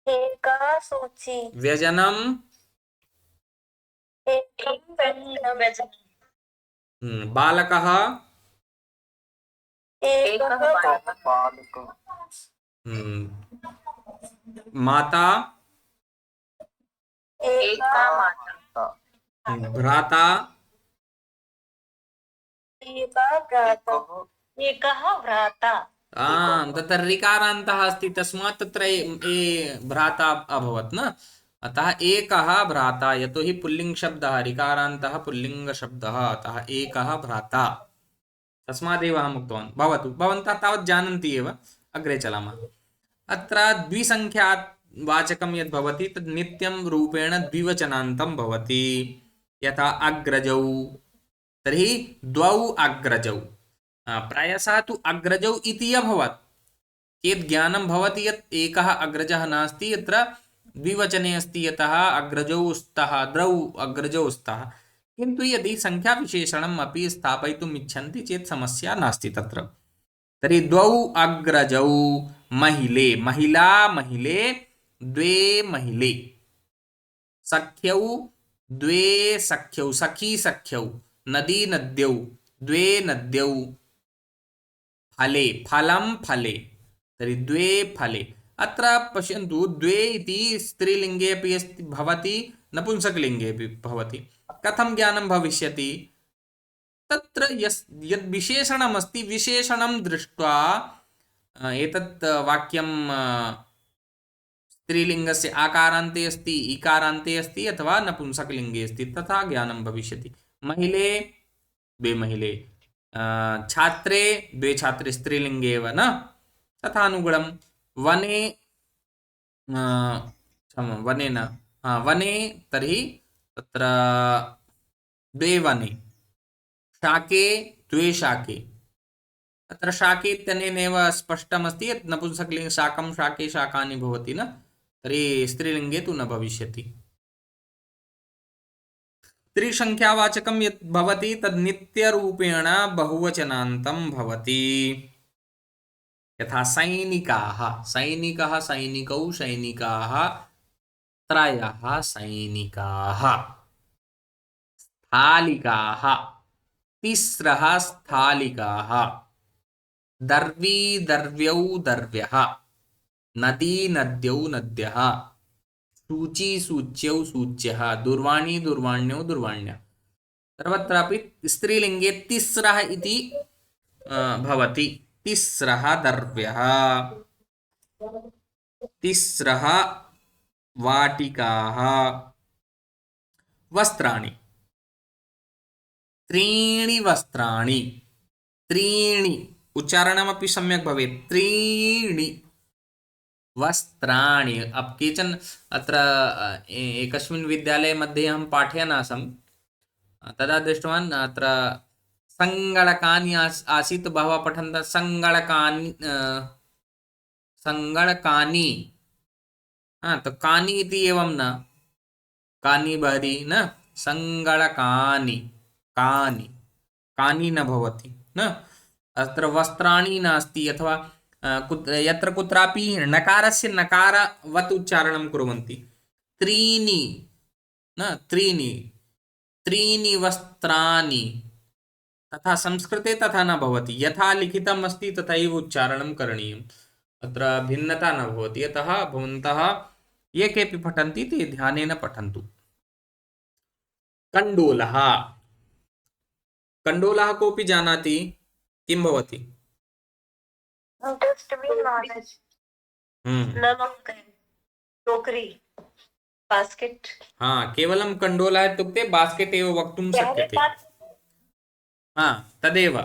एका सूची। व्यजनम्, एकं व्यजनं। बालकः, एकः बालकः, माता, एका माता। भ्राता, एका भ्राता। एकः भ्राता। तत्र ऋकारान्तः अस्ति, तस्मात् तत्र भ्राता अभवत् न। अतः एकः भ्राता, यतोहि पुल्लिङ्गशब्दः, ऋकारान्तः पुल्लिङ्गशब्दः, अतः एकः भ्राता, तस्मादेव अहम् उक्तवान्। भवतु, भवन्तः तावत् जानन्ति एव, अग्रे चलामः। अत्र द्विसङ्ख्यावाचकं यद् भवति तद् नित्यं रूपेण द्विवचनान्तं भवति। यथा अग्रजौ, तर्हि द्वौ अग्रजौ, प्रायशः तु अग्रजौ इति अभवत्। यत् ज्ञानं भवति यत् एकः अग्रजः नास्ति, यत्र द्विवचने अस्ति, यतः अग्रजौ स्तः, द्वौ अग्रजौ स्तः। किन्तु यदि संख्याविशेषणम् अपि स्थापयितुम् इच्छन्ति चेत् समस्या नास्ति तत्र। तर्हि द्वौ अग्रजौ, महिले, महिला महिले, द्वे महिले, सख्यौ, द्वे सख्यौ, सखी सख्यौ, नदी नद्यौ, द्वे नद्यौ, फले, फलं फले, तर्हि द्वे फले। अत्र पश्यन्तु, द्वे इति स्त्रीलिङ्गे अपि भवति, नपुंसकलिङ्गे अपि भवति। कथं ज्ञानं भविष्यति? तत्र यद् विशेषणमस्ति, विशेषणं दृष्ट्वा एतत् वाक्यं स्त्रीलिङ्गस्य आकारान्ते अस्ति, इकारान्ते अस्ति, अथवा नपुंसकलिङ्गे अस्ति, तथा ज्ञानं भविष्यति। महिले, द्वे महिले, छात्रे, द्वे छात्रे, स्त्रीलिङ्गे एव न, तथानुगुणं। वने, वने न, वने, तर्हि तत्र द्वे वने, शाके, द्वे शाके। अत्र शाके इत्यनेनैव स्पष्टमस्ति यत् नपुंसकलिङ्गे शाकं, शाके, शाकानि भवति न, तर्हि स्त्रीलिङ्गे तु न भविष्यति। त्रिसंख्यावाचकं यत् भवति तद् नित्यरूपेण बहुवचनान्तं भवति। यथा सैनिकाः, सैनिकः, सैनिकौ, सैनिकाः, त्रयः सैनिकाः, स्थालिकाः, तिस्रः स्थालिकाः, दर्वी दर्व्यौ दर्व्यः, नदी नद्यौ नद्यः, सूची सूच्यौ सूच्यः, दूरवाणी दूरवाण्यौ दूरवाण्यः। सर्वत्रापि स्त्रीलिङ्गे तिस्रः इति भवति। तिस्रः दर्व्यः, तिस्रः वाटिकाः, वस्त्राणि त्रीणि वस्त्राणि, त्रीणि उच्चारणमपि सम्यक् भवेत्, त्रीणि वस्त्राणि। अब केचन अत्र एकस्मिन् विद्यालये मध्ये अहं पाठयन् आसम्, तदा दृष्टवान् अत्र सङ्गणकानि आसीत्, बहवः पठन्तः सङ्गणकानि, तो कानि इति एवं न, कानि बहरि न, सङ्गणकानि, कानि कानि न भवति न। अत्र वस्त्राणि नास्ति, अथवा यत्र कुत्रापि नकारस्य नकारवत् उच्चारणं कुर्वन्ति। त्रीणि न, त्रीणि, त्रीणि वस्त्राणि, तथा संस्कृते तथा न भवति। यथा लिखितम् अस्ति तथैव उच्चारणं करणीयम्, अत्र भिन्नता न भवति। अतः भवन्तः ये केऽपि पठन्ति ते ध्यानेन पठन्तु। कण्डोलः, कण्डोलः कोऽपि जानाति किं भवति? डस्टबिन नॉलेज, नन ऑफ टोकरी, बास्केट। हाँ, केवलं कण्डोलः इत्युक्ते बास्केट् एव वक्तुं शक्यते। हाँ, तदेव।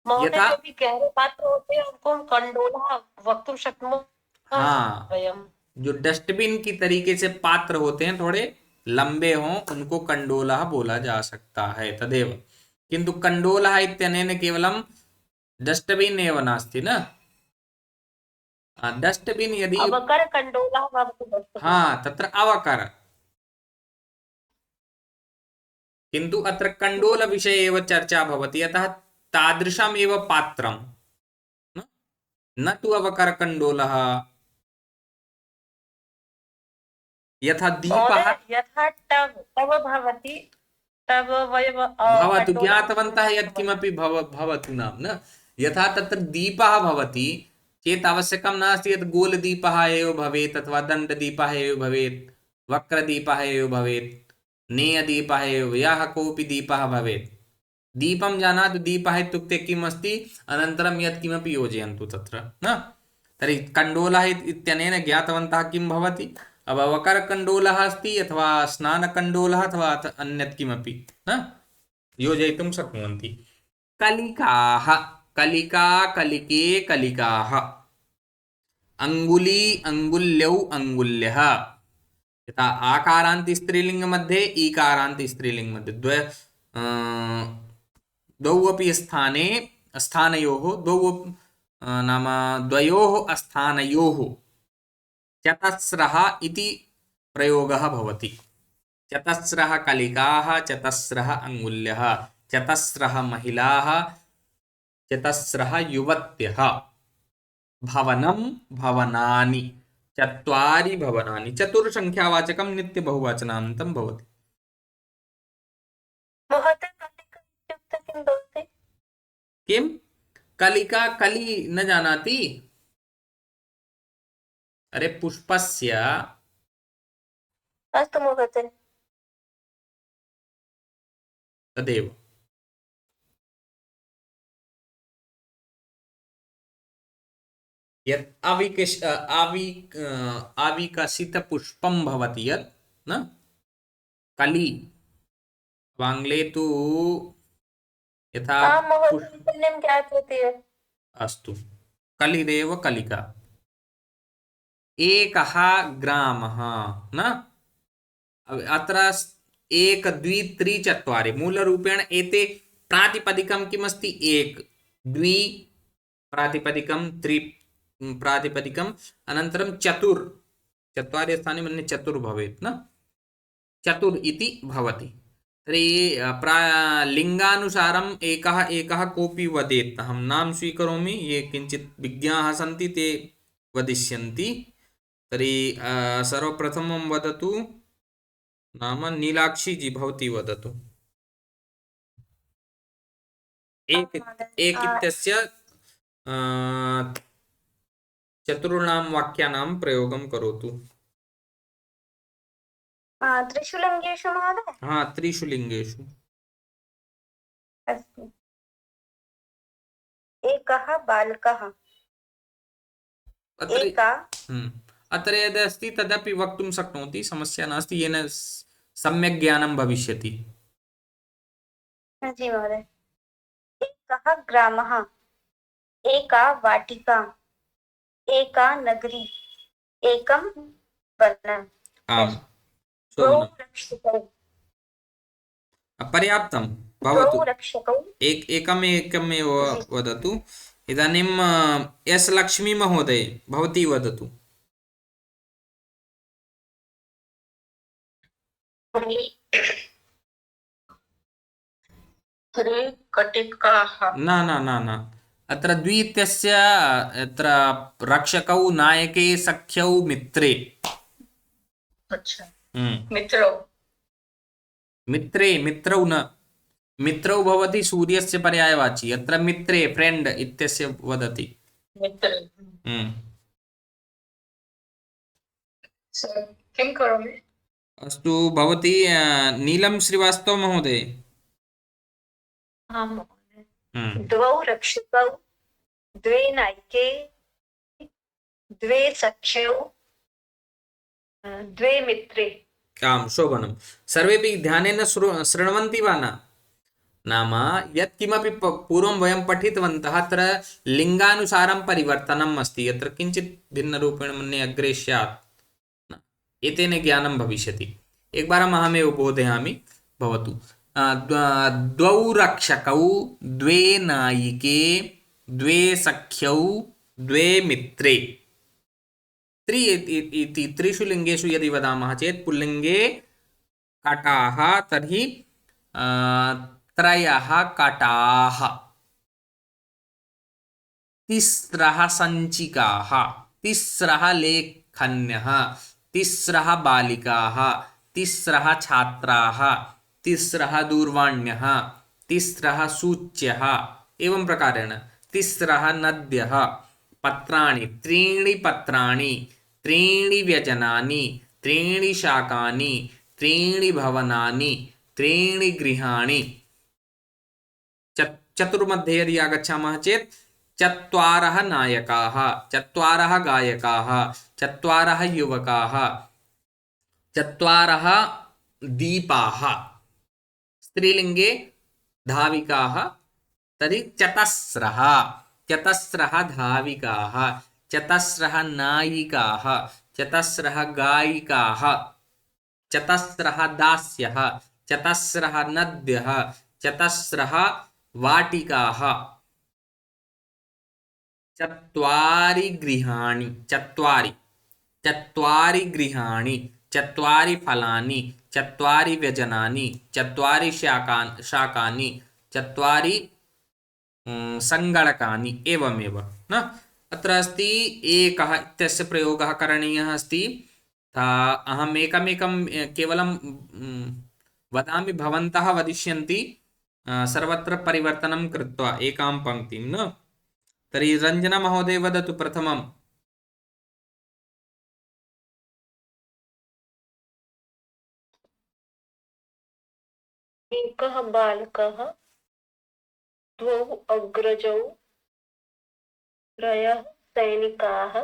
यथा जो भी गहरे पात्र होते हैं उनको हम कंडोला वक्तुम शक्नुमः। हाँ, वयम जो डस्टबिन की तरीके से पात्र होते हैं, थोड़े लंबे हों, उनको कंडोलः बोला जा सकता है, तदेव। किंतु कंडोलः इत्यनेन केवलं डस्टबिन एव नास्ति न, डस्टबिन यदि अवकर कंडोला हाँ तत्र अवकर, किंतु अत्र कंडोल विषये एव चर्चा भवति, अतः तादृशमेव पात्रं, न तु अवकर कंडोलः। यथा दीपः यथा तव भवति तव वयम भवतु, ज्ञातवन्तः यत्किमपि भवतु नाम न। यथा तत्र दीपः भवति चेत् आवश्यकं नास्ति यत् गोलदीपः एव भवेत्, अथवा दण्डदीपः एव भवेत्, वक्रदीपः एव भवेत्, नेयदीपः एव, यः कोऽपि दीपः भवेत्। दीपं जानातु, दीपः इत्युक्ते किम् अस्ति, अनन्तरं यत्किमपि योजयन्तु तत्र न। तर्हि कण्डोलः इत्यनेन ज्ञातवन्तः किं भवति। अब अवकरकण्डोलः अस्ति, अथवा स्नानकण्डोलः, अथवा अन्यत् किमपि न योजयितुं शक्नुवन्ति। कलिकाः, कलिका कलिके कलिकाः, अङ्गुली अङ्गुल्यौ अङ्गुल्यः। यथा आकारान्ति स्त्रीलिङ्ग मध्ये, ईकारान्ति स्त्रीलिङ्ग मध्ये, द्वौ अपि स्थाने स्थानयोः, द्वौ नाम द्वयोः स्थानयोः चतस्रः इति प्रयोगः भवति। चतस्रः कलिकाः, चतस्रः अङ्गुल्यः, चतस्रः महिलाः, चतस्रः युवत्यः, भवनं भवनानि, चत्वारि भवनानि। चतुर्सङ्ख्यावाचकं नित्यबहुवचनान्तं भवति। महोदय कलिका इत्युक्ते किं भवति? किं? कलिका, कली न जानाति? अरे पुष्पस्य। अस्तु महोदय। तदेव। यत् आविकसितपुष्पं भवति यत् न, कली। आङ्ग्ले तु यथा महोदय ज्ञातवती। अस्तु, कलिदेव कलिका। एकः ग्रामः न, अत्र एक द्वि त्रि चत्वारि, मूलरूपेण एते प्रातिपदिकं किमस्ति, एक, द्वि प्रातिपदिकं, त्रि प्रातिपदिकम्, अनन्तरं चतुर्, चत्वारि स्थाने मन्ये चतुर् भवेत् न, चतुर् इति भवति। तर्हि लिङ्गानुसारम् एकः एकः कोऽपि वदेत्, अहं नाम स्वीकरोमि, ये किञ्चित् विज्ञाः सन्ति ते वदिष्यन्ति। तर्हि सर्वप्रथमं वदतु नाम नीलाक्षी जी भवती वदतु एक एक इत्यस्य चतुर्णां वाक्यानां प्रयोगं करोतु। त्रिषु लिङ्गेषु महोदय हाँ, त्रिषु लिङ्गेषु। अस्तु। एकः बालकः, अत्र एका अत्र यद् अस्ति तदपि वक्तुं शक्नोति, समस्या नास्ति, येन सम्यक् ज्ञानं भविष्यति। जी महोदय। एकः ग्रामः, एका वाटिका, एका नगरी, एकं वनम्, आम्, द्वौ शोभनम्। रक्षकौ, पर्याप्तं द्वौ भवतु। रक्षकौ। एकमेव वदतु। इदानीं एस् लक्ष्मी महोदय भवती वदतु। कटिकाः न न न न अत्र द्वि इत्यस्य अत्र रक्षकौ, नायके, सख्यौ, मित्रे। अच्छा मित्रौ मित्रे, मित्रौ न, मित्रौ भवति सूर्यस्य पर्यायवाची, अत्र मित्रे फ्रेंड इत्यस्य वदति। मित्रे किं करोमि? अस्तु, भवती नीलं श्रीवास्तव महोदय। आम् महोदय। द्वौ रक्षकौ, द्वे नायिके, द्वे सख्यौ, द्वे मित्रे। आम्, शोभनं। सर्वेपि ध्यानेन शृण्वन्ति वा न? नाम यत्किमपि पूर्वं वयं पठितवन्तः, अत्र लिङ्गानुसारं परिवर्तनम् अस्ति, अत्र किञ्चित् भिन्नरूपेण मन्ये अग्रे स्यात्, एतेन ज्ञानं भविष्यति। एकवारम् अहमेव बोधयामि, भवतु। द्वौ रक्षकौ, द्वे नायिके, द्वे सख्यौ, द्वे मित्रे। इति त्रिषु लिङ्गेषु यदि वदामः चेत् पुल्लिङ्गे कटाः, तर्हि त्रयः कटाः, तिस्रः सञ्चिकाः, तिस्रः लेखन्यः, तिस्रः बालिकाः, तिस्रः छात्राः, तिस्रः दूरवाण्यः, तिस्रः सूच्यः, एवं प्रकारेण तिस्रः नद्यः, पत्राणि, त्रीणि पत्राणि, त्रीणि व्यजनानि, त्रीणि शाकानि, त्रीणि भवनानि, त्रीणि गृहाणि। चतुर्मध्ये यदि आगच्छामः चेत् चत्वारः नायकाः, चत्वारः गायकाः, चत्वारः युवकाः, चत्वारः दीपाः। स्त्रीलिङ्गे धाविकाः, तर्हि चतस्रः, चतस्रः धाविकाः, चतस्रः नायिकाः, चतस्रः गायिकाः, चतस्रः दास्यः, चतस्रः नद्यः, चतस्रः वाटिकाः, चत्वारि गृहाणि, चत्वारि गृहाणि, चत्वारि फलानि, चत्वारि व्यजनानि, चत्वारि शाकानि, चत्वारि सङ्गणकानि, एवमेव न। अत्र अस्ति एकः इत्यस्य प्रयोगः करणीयः अस्ति। अहम् एकमेकं केवलं वदामि, भवन्तः वदिष्यन्ति सर्वत्र परिवर्तनं कृत्वा एकां पङ्क्तिं न। तर्हि रञ्जना महोदय वदतु प्रथमम्। एकः बालकः, द्वौ अग्रजौ, त्रयः सैनिकाः,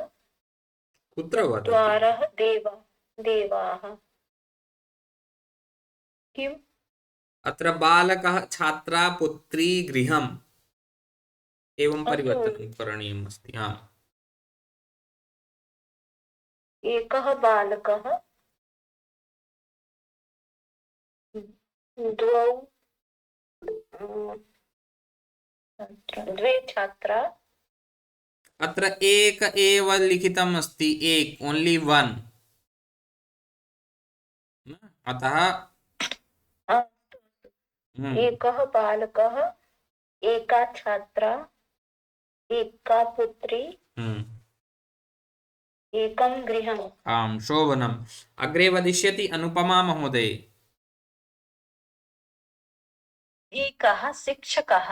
कुत्र वदति? चत्वारः देवाः। किम्? अत्र बालकः, छात्रा, पुत्री, गृहम्, एवं परिवर्तनं करणीयम् अस्ति। आम्, एकः बालकः, द्वे छात्रा। अत्र एक एव लिखितम् अस्ति, एक, ओन्ली वन, अतः एकः बालकः, एका छात्रा, एका पुत्री, एकं गृहम् आम शोभनम्। अग्रे वदिष्यति अनुपमा महोदय। एकः शिक्षकः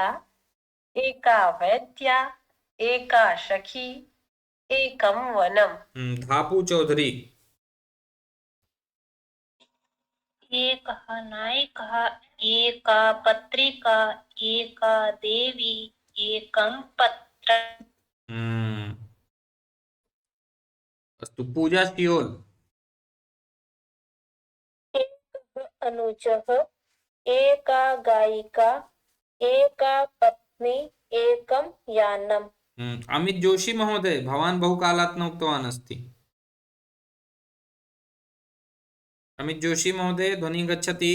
एका वैद्या एका सखी एकं वनम् धापू चौधरी। एकः नायकः एका पत्रिका एका देवी एकं पत्रम् हम्म, अस्तु पूजा सियोल। अनुजः एका गायिका एका पत्नी एकं यानम् अमित जोशी महोदय, भवान् बहुकालात् न उक्तवान् अस्ति। अमित जोशी महोदय ध्वनिः गच्छति।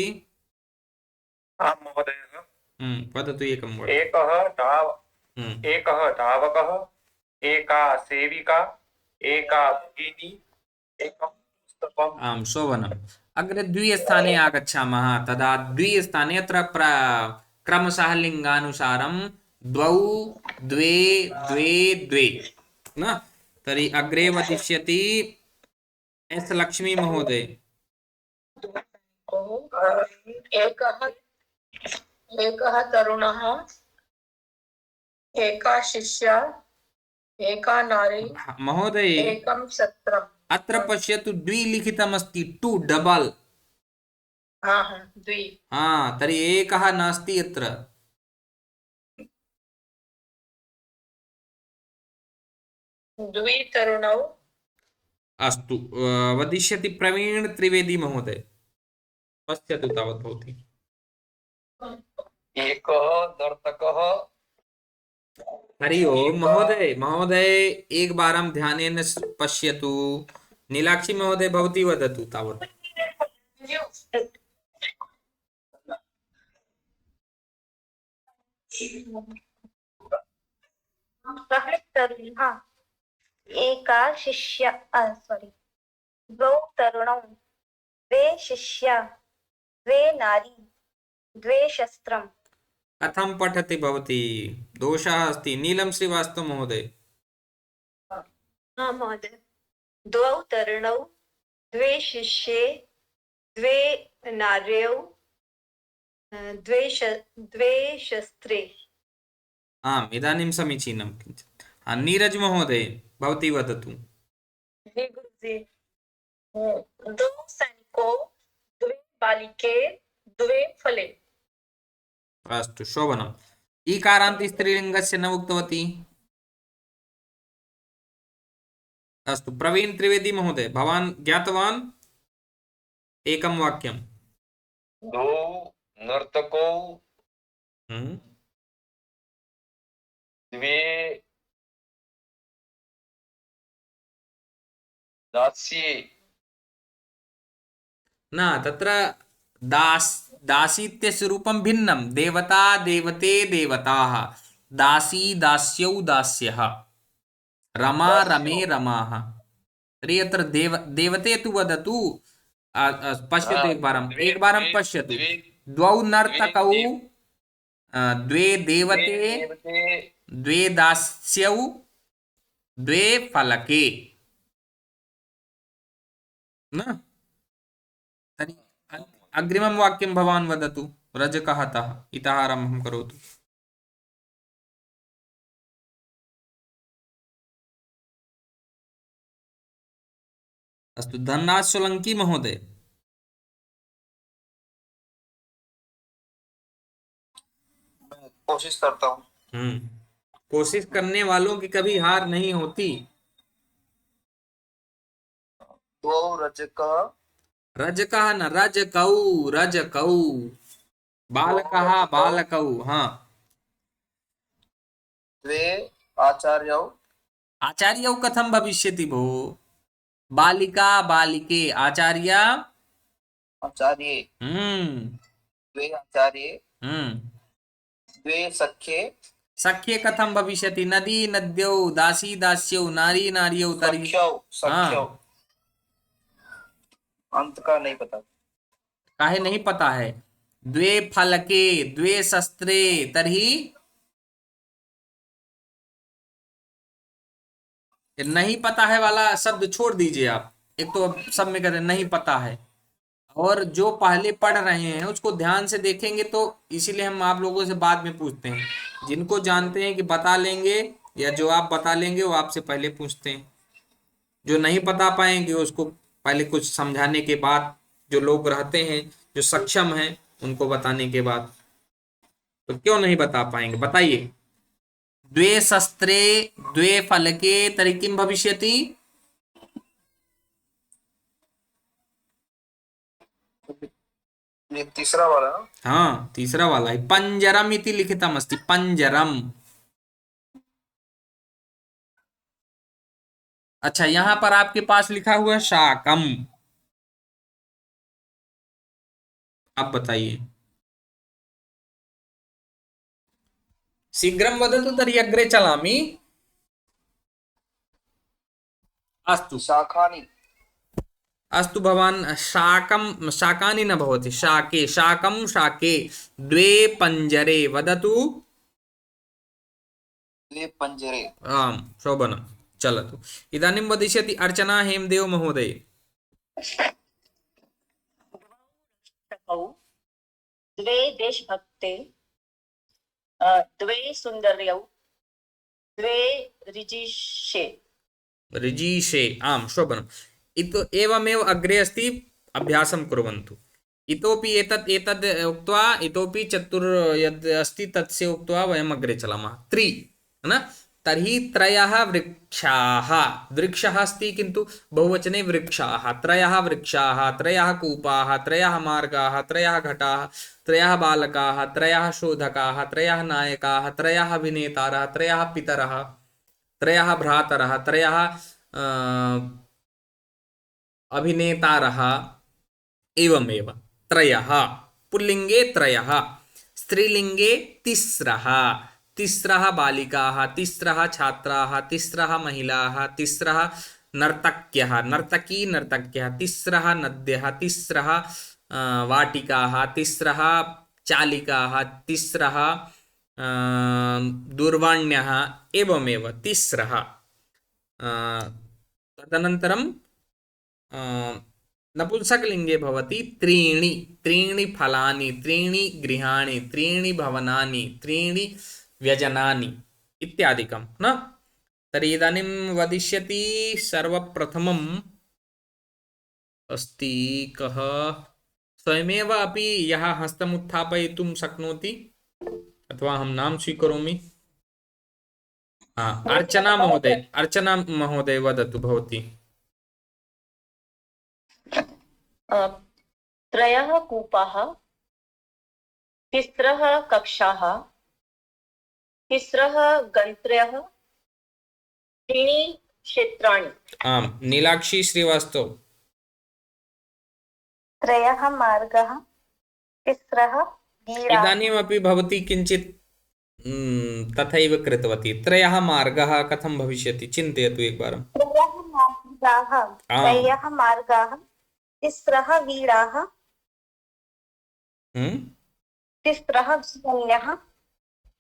आं महोदयः। वदतु एकं वर्ड। एकः धावकः, एका सेविका, एका भगिनी, एकं पुस्तकम्। आं शोभनम्। अग्रे द्विस्थाने आगच्छामः। तदा द्विस्थाने अत्र क्रमशः लिङ्गानुसारं द्वौ द्वे द्वे द्वे न। तर्हि अग्रे वदिष्यति एस् लक्ष्मी महोदय। एकः एकः तरुणः एका शिष्या एका नारी महोदय एकं सत्रम्। अत्र पश्यतु द्वि लिखितमस्ति, टु डबल। हाँ हाँ द्वि। तर्हि एकः नास्ति अत्र। द्वि तरुणौ। अस्तु वदिष्यति प्रवीण त्रिवेदी महोदय। पश्यतु तावत् भवति। एकः नर्तकः। हरि ओम महोदय। महोदय एकवारं ध्यानेन पश्यतु। नीलाक्षी महोदय भवती वदतु तावत्। सः तरुणः एका शिष्या द्वौ तरुणौ द्वे शिष्या द्वे नारी द्वे शस्त्रम् कथं पठति भवती? दोषः अस्ति। नीलम श्रीवास्तव महोदय। महोदय द्वौ तरुणौ द्वे शिष्ये द्वे नार्यौ द्वे शस्त्रे। आम् इदानीं समीचीनं। किञ्चित् नीरज महोदय भवती वदतु। जी गुरुजी। द्वौ सैनिकौ द्वे बालिके द्वे फले। अस्तु शोभनम्। ईकारान्त स्त्रीलिङ्गस्य न उक्तवती। अस्तु प्रवीण त्रिवेदी महोदय, भवान् ज्ञातवान्? एकं वाक्यं। द्वौ नर्तकौ द्वे दास्ये। न तत्र दासी इत्यस्य रूपं भिन्नं। देवता देवते देवताः, दासी दास्यौ दास्यः, रमा रमे रमाः। तर्हि अत्र देवते तु वदतु। पश्यतु एकवारं पश्यतु। द्वौ नर्तकौ द्वे देवते द्वे दास्यौ द्वे फलके न। तर्हि अग्रिमं वाक्यं भवान् वदतु। रजकः इतः आरम्भं करोतु। अस्तु धनराज सोलंकी महोदय। कोशिश करता हूँ। कोशिश करने वालों की कभी हार नहीं होती। द्वौ रजकः रजकः न रजकौ रजकौ। बालकः बालकौ। हाँ द्वे आचार्यौ। आचार्यौ कथं भविष्यति भो? बालिका बालिके आचार्य आचार्ये। द्वे आचार्ये द्वे सख्ये। सख्ये कथं भविष्यति? नदी नद्यौ दासी दास्यौ नारी नार्यौ। तर्हि सख्यौ। अंत का नहीं पता। काहे नहीं पता है? द्वे फलके द्वे शस्त्रे। तर्हि ये नहीं पता है वाला शब्द छोड़ दीजिए आप। एक तो अब सब में कहते हैं नहीं पता है, और जो पहले पढ़ रहे हैं उसको ध्यान से देखेंगे तो इसीलिए हम आप लोगों से बाद में पूछते हैं। जिनको जानते हैं कि बता लेंगे या जो आप बता लेंगे वो आपसे पहले पूछते हैं। जो नहीं बता पाएंगे उसको पहले कुछ समझाने के बाद, जो लोग रहते हैं जो सक्षम हैं उनको बताने के बाद। तो क्यों नहीं बता पाएंगे बताइए। द्वे शस्त्रे द्वे फलके तर्हि किं भविष्यति? ये तीसरा वाला ना? हाँ तीसरा वाला है। पंजरम इति लिखितम अस्ति, पंजरम। अच्छा यहां पर आपके पास लिखा हुआ है शाकम। आप बताइए। शीघ्रं वदतु तर्हि अग्रे चलामि। अस्तु शाखानी। अस्तु भवान् शाकं शाकानि न भवति, शाके शाकं शाके द्वे पंजरे वदतु। द्वे पंजरे। आम् शोभनं चलतु। इदानीं वदिष्यति अर्चना हेमदेव महोदय। द्वे देशभक्ते द्वे सुंदर्यौ द्वे ऋजिषे। ऋजीषे आम् शोभनम्। एवमेव अग्रे अस्ति, अभ्यासं कुर्वन्तु। इतोपि एतत् एतद् उक्त्वा इतोपि चतुर् यद् अस्ति तस्य उक्त्वा वयम् अग्रे चलामः। त्रि न तर्हि त्रयः वृक्षाः, वृक्षः अस्ति किन्तु बहुवचने वृक्षाः, त्रयः वृक्षाः, त्रयः कूपाः, त्रयः मार्गाः, त्रयः घटाः, त्रयः बालकाः, त्रयः शोधकाः, त्रयः नायकाः, त्रयः अभिनेतारः, त्रयः पितरः, त्रयः भ्रातरः, त्रयः अभिनेतारः। एवमेव त्रयः पुल्लिङ्गे त्रयः, स्त्रीलिङ्गे तिस्रः, तिस्रः बालिकाः, तिस्रः छात्राः, तिस्रः महिलाः, तिस्रः नर्तक्यः, नर्तकी नर्तक्यः, तिस्रः नद्यः, तिस्रः वाटिकाः, तिस्रः चालिकाः, तिस्रः दूरवाण्यः। एवमेव तिस्रः। तदनन्तरं नपुंसकलिङ्गे भवति त्रीणि, त्रीणि फलानि, त्रीणि गृहाणि, त्रीणि भवनानि, त्रीणि व्यजनानि इत्यादिकं न। तर्हि इदानीं वदिष्यति सर्वप्रथमम् अस्ति कः? स्वयमेव अपि यः हस्तम् उत्थापयितुं शक्नोति, अथवा अहं नाम स्वीकरोमि। अर्चना महोदय, अर्चना महोदय वदतु भवती। त्रयः कूपाः, तिस्रः कक्षाः, तिस्रः गन्त्रयः, त्रीणि क्षेत्राणि। आम् नीलाक्षी श्रीवास्तव। त्रयः मार्गः, तिस्रः वीराः। इदानीमपि भवती किञ्चित् तथैव कृतवती। त्रयः मार्गः कथं भविष्यति चिन्तयतु एकवारं। त्रयः मार्गाः, तिस्रः वीराः, तिस्रः सैन्यः,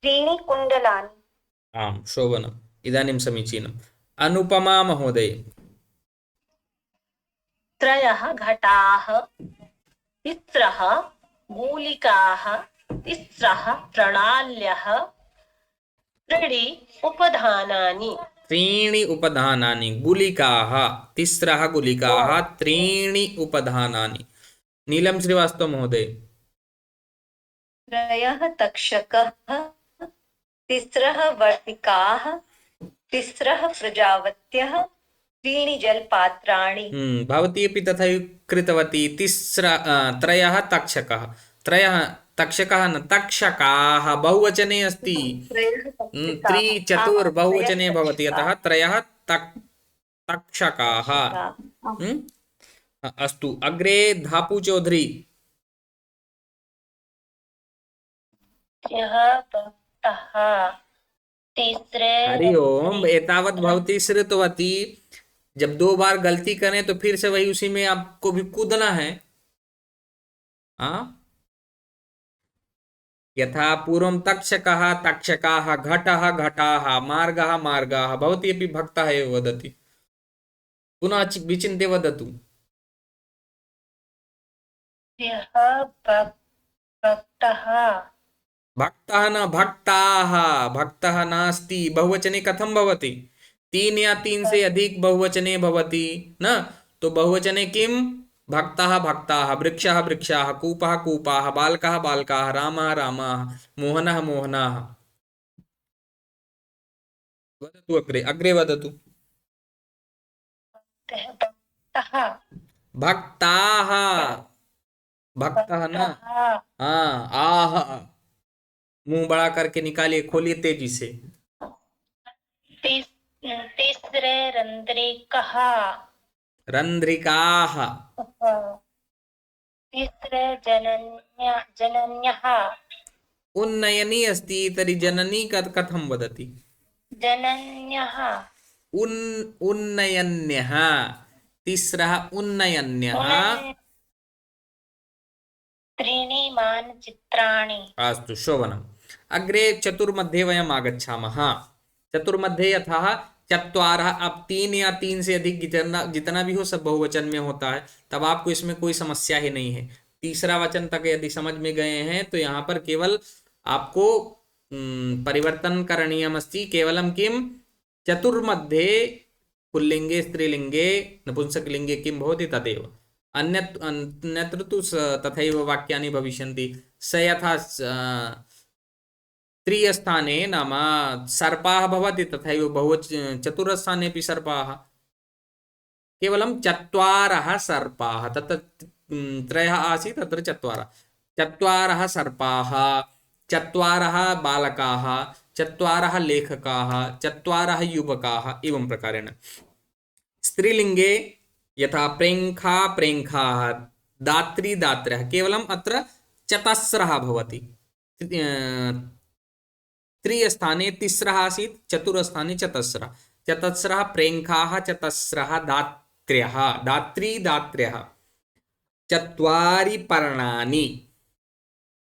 त्रीणि कुण्डलानि। आम् शोभनम्, इदानीं समीचीनम्। अनुपमा महोदय। त्रयः घटाः, तिस्रः मूलिकाः, तिस्रः प्रणाल्यः, त्रीणि उपधानानि। त्रीणि उपधानानि, गुलिकाः, तिस्रः गुलिकाः, त्रीणि उपधानानि। नीलम श्रीवास्तव महोदय। त्रयः तक्षकः, तिस्रः वर्तिकाः, तिस्रः प्रजावत्यः, त्रीणि जलपात्राणि। भवती अपि तथैव कृतवती। त्रयः तक्षकः, त्रयः तक्षकः न तक्षकाः बहुवचने अस्ति। त्रि चतुर् बहुवचने भवति, अतः त्रयः तक्षकाः। अस्तु अग्रे धापु चौधरी। हरि ओम। एतावत् भवती श्रुतवती, जब 2 बार गलती करें तो फिर से वही उसी में आपको भी कूदना है। हाँ यथा पूर्वं तक्षकः तक्षकाः घटः घटाः मार्गः मार्गाः भवती अपि भक्तः एव वदति पुनः विचिन्त्य वदतु यः भक्तः भक्तः न भक्ताः भक्तः नास्ति बहुवचने कथं भवति 3 या 3 से अधिक बहुवचने भवति न तो बहुवचने किं भक्तः भक्ताः वृक्षः वृक्षाः कूपः कूपाः बालकः बालकाः रामः रामाः मोहनः मोहनाः वदतु अग्रे अग्रे वदतु भक्तः भक्ताः भक्तः न हाँ आह मुंह बड़ा करके निकालिए खोलिए तेजी से तीसरे रंध्रिकः रंध्रिकाः तीसरे जनन्यः उन्नयनी अस्ति तर्हि जननी कथं वदति जनन्यः उन्नयन्यः तिस्रः उन्नयन्यः त्रीणि मानचित्राणि अस्तु शोभनम् अग्रे चतुर्मध्ये वयम् आगच्छामः चतुर्मध्ये यथा चत्वारः अब 3 या 3 से अधिक जितना भी हो सब बहुवचन में होता है तब आपको इसमें कोई समस्या ही नहीं है तीसरा वचन तक यदि समझ में गए हैं तो यहाँ पर केवल आपको परिवर्तन करणीयमस्ति केवलं किं चतुर्मध्ये पुल्लिंगे स्त्रीलिंगे नपुंसकलिंगे किं भवति तदेव अन्यत्र तु तथैव वाक्यानि भविष्यन्ति स यथा तृतीयस्थाने नाम सर्पाः भवति तथैव चतुर्थस्थानेपि सर्पाः केवलं चत्वारः सर्पाः तत्र त्रयः आसीत् तत्र चत्वारः सर्पाः चत्वारः बालकाः चत्वारः लेखकाः चत्वारः युवकाः एवं प्रकारेण स्त्रीलिंगे यथा प्रेङ्खा प्रेङ्खाः दात्री दात्र्यः केवलम् अत्र चतस्रः भवति तृतीयस्थाने तिस्रः आसीत् चतुर्थस्थाने चतस्रः प्रेङ्खाः चतस्रः दात्र्यः दात्री दात्र्यः चत्वारि पर्णानि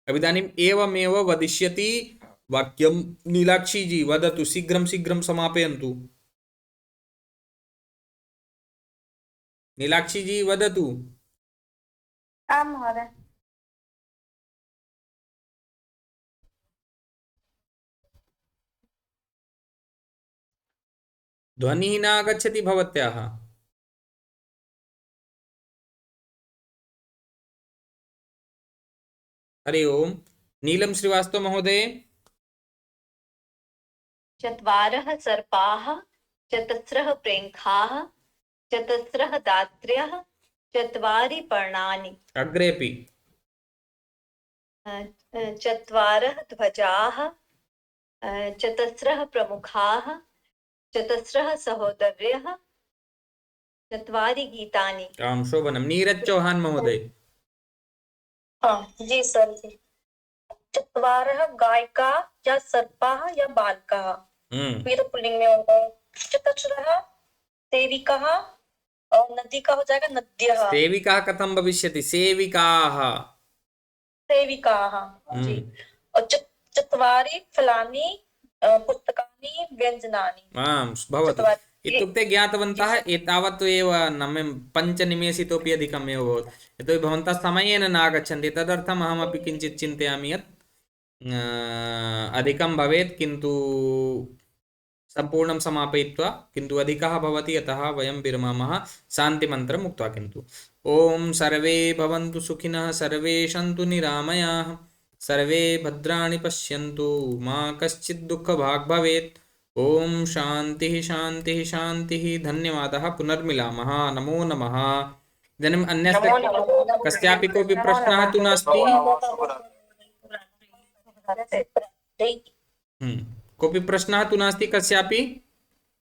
इदानीम् एवमेव वदिष्यति वाक्यं नीलाक्षी जी वदतु शीघ्रं शीघ्रं समापयन्तु नीलाक्षी जी वदतु आं महोदय ध्वनिः न आगच्छति भवत्याः हरि ओम नीलम श्रीवास्तव महोदय चत्वारः सर्पाः चतस्रः प्रेङ्खाः चतस्रः दात्र्यः चत्वारि पर्णानि अग्रेपि चत्वारः ध्वजाः चतस्रः प्रमुखाः चतस्रः सहोदर्यः चत्वारि गीतानि आम शोभनम नीरज चौहान महोदय हाँ जी सर जी चत्वारः गायिका या सर्पाः या बालकाः ये तो पुल्लिंग में होगा चतस्रः सेविकाः और नदी का हो जाएगा नद्यः सेविकाः कथं भविष्यति सेविकाः सेविकाः जी और चत्वारि फलानि पुस्तकानि व्यञ्जनानि आम् भवतु इत्युक्ते ज्ञातवन्तः एतावत् एव नम्यं 5 निमेष इतोपि अधिकम् एव भवति यतोहि भवन्तः समयेन न आगच्छन्ति तदर्थम् अहमपि किञ्चित् चिन्तयामि यत् अधिकं भवेत् किन्तु सम्पूर्णं समापयित्वा किन्तु अधिकः भवति अतः वयं विरमामः शान्तिमन्त्रम् उक्त्वा किन्तु ॐ सर्वे भवन्तु सुखिनः सर्वे सन्तु निरामयाः सर्वे भद्राणि पश्यन्तु मा कश्चित् दुःखभाग् भवेत् ॐ शान्तिः शान्तिः शान्तिः धन्यवादः पुनर्मिलामः नमो नमः इदानीम् अन्यस्य कस्यापि कोऽपि प्रश्नः तु नास्ति कोऽपि प्रश्नः तु नास्ति कस्यापि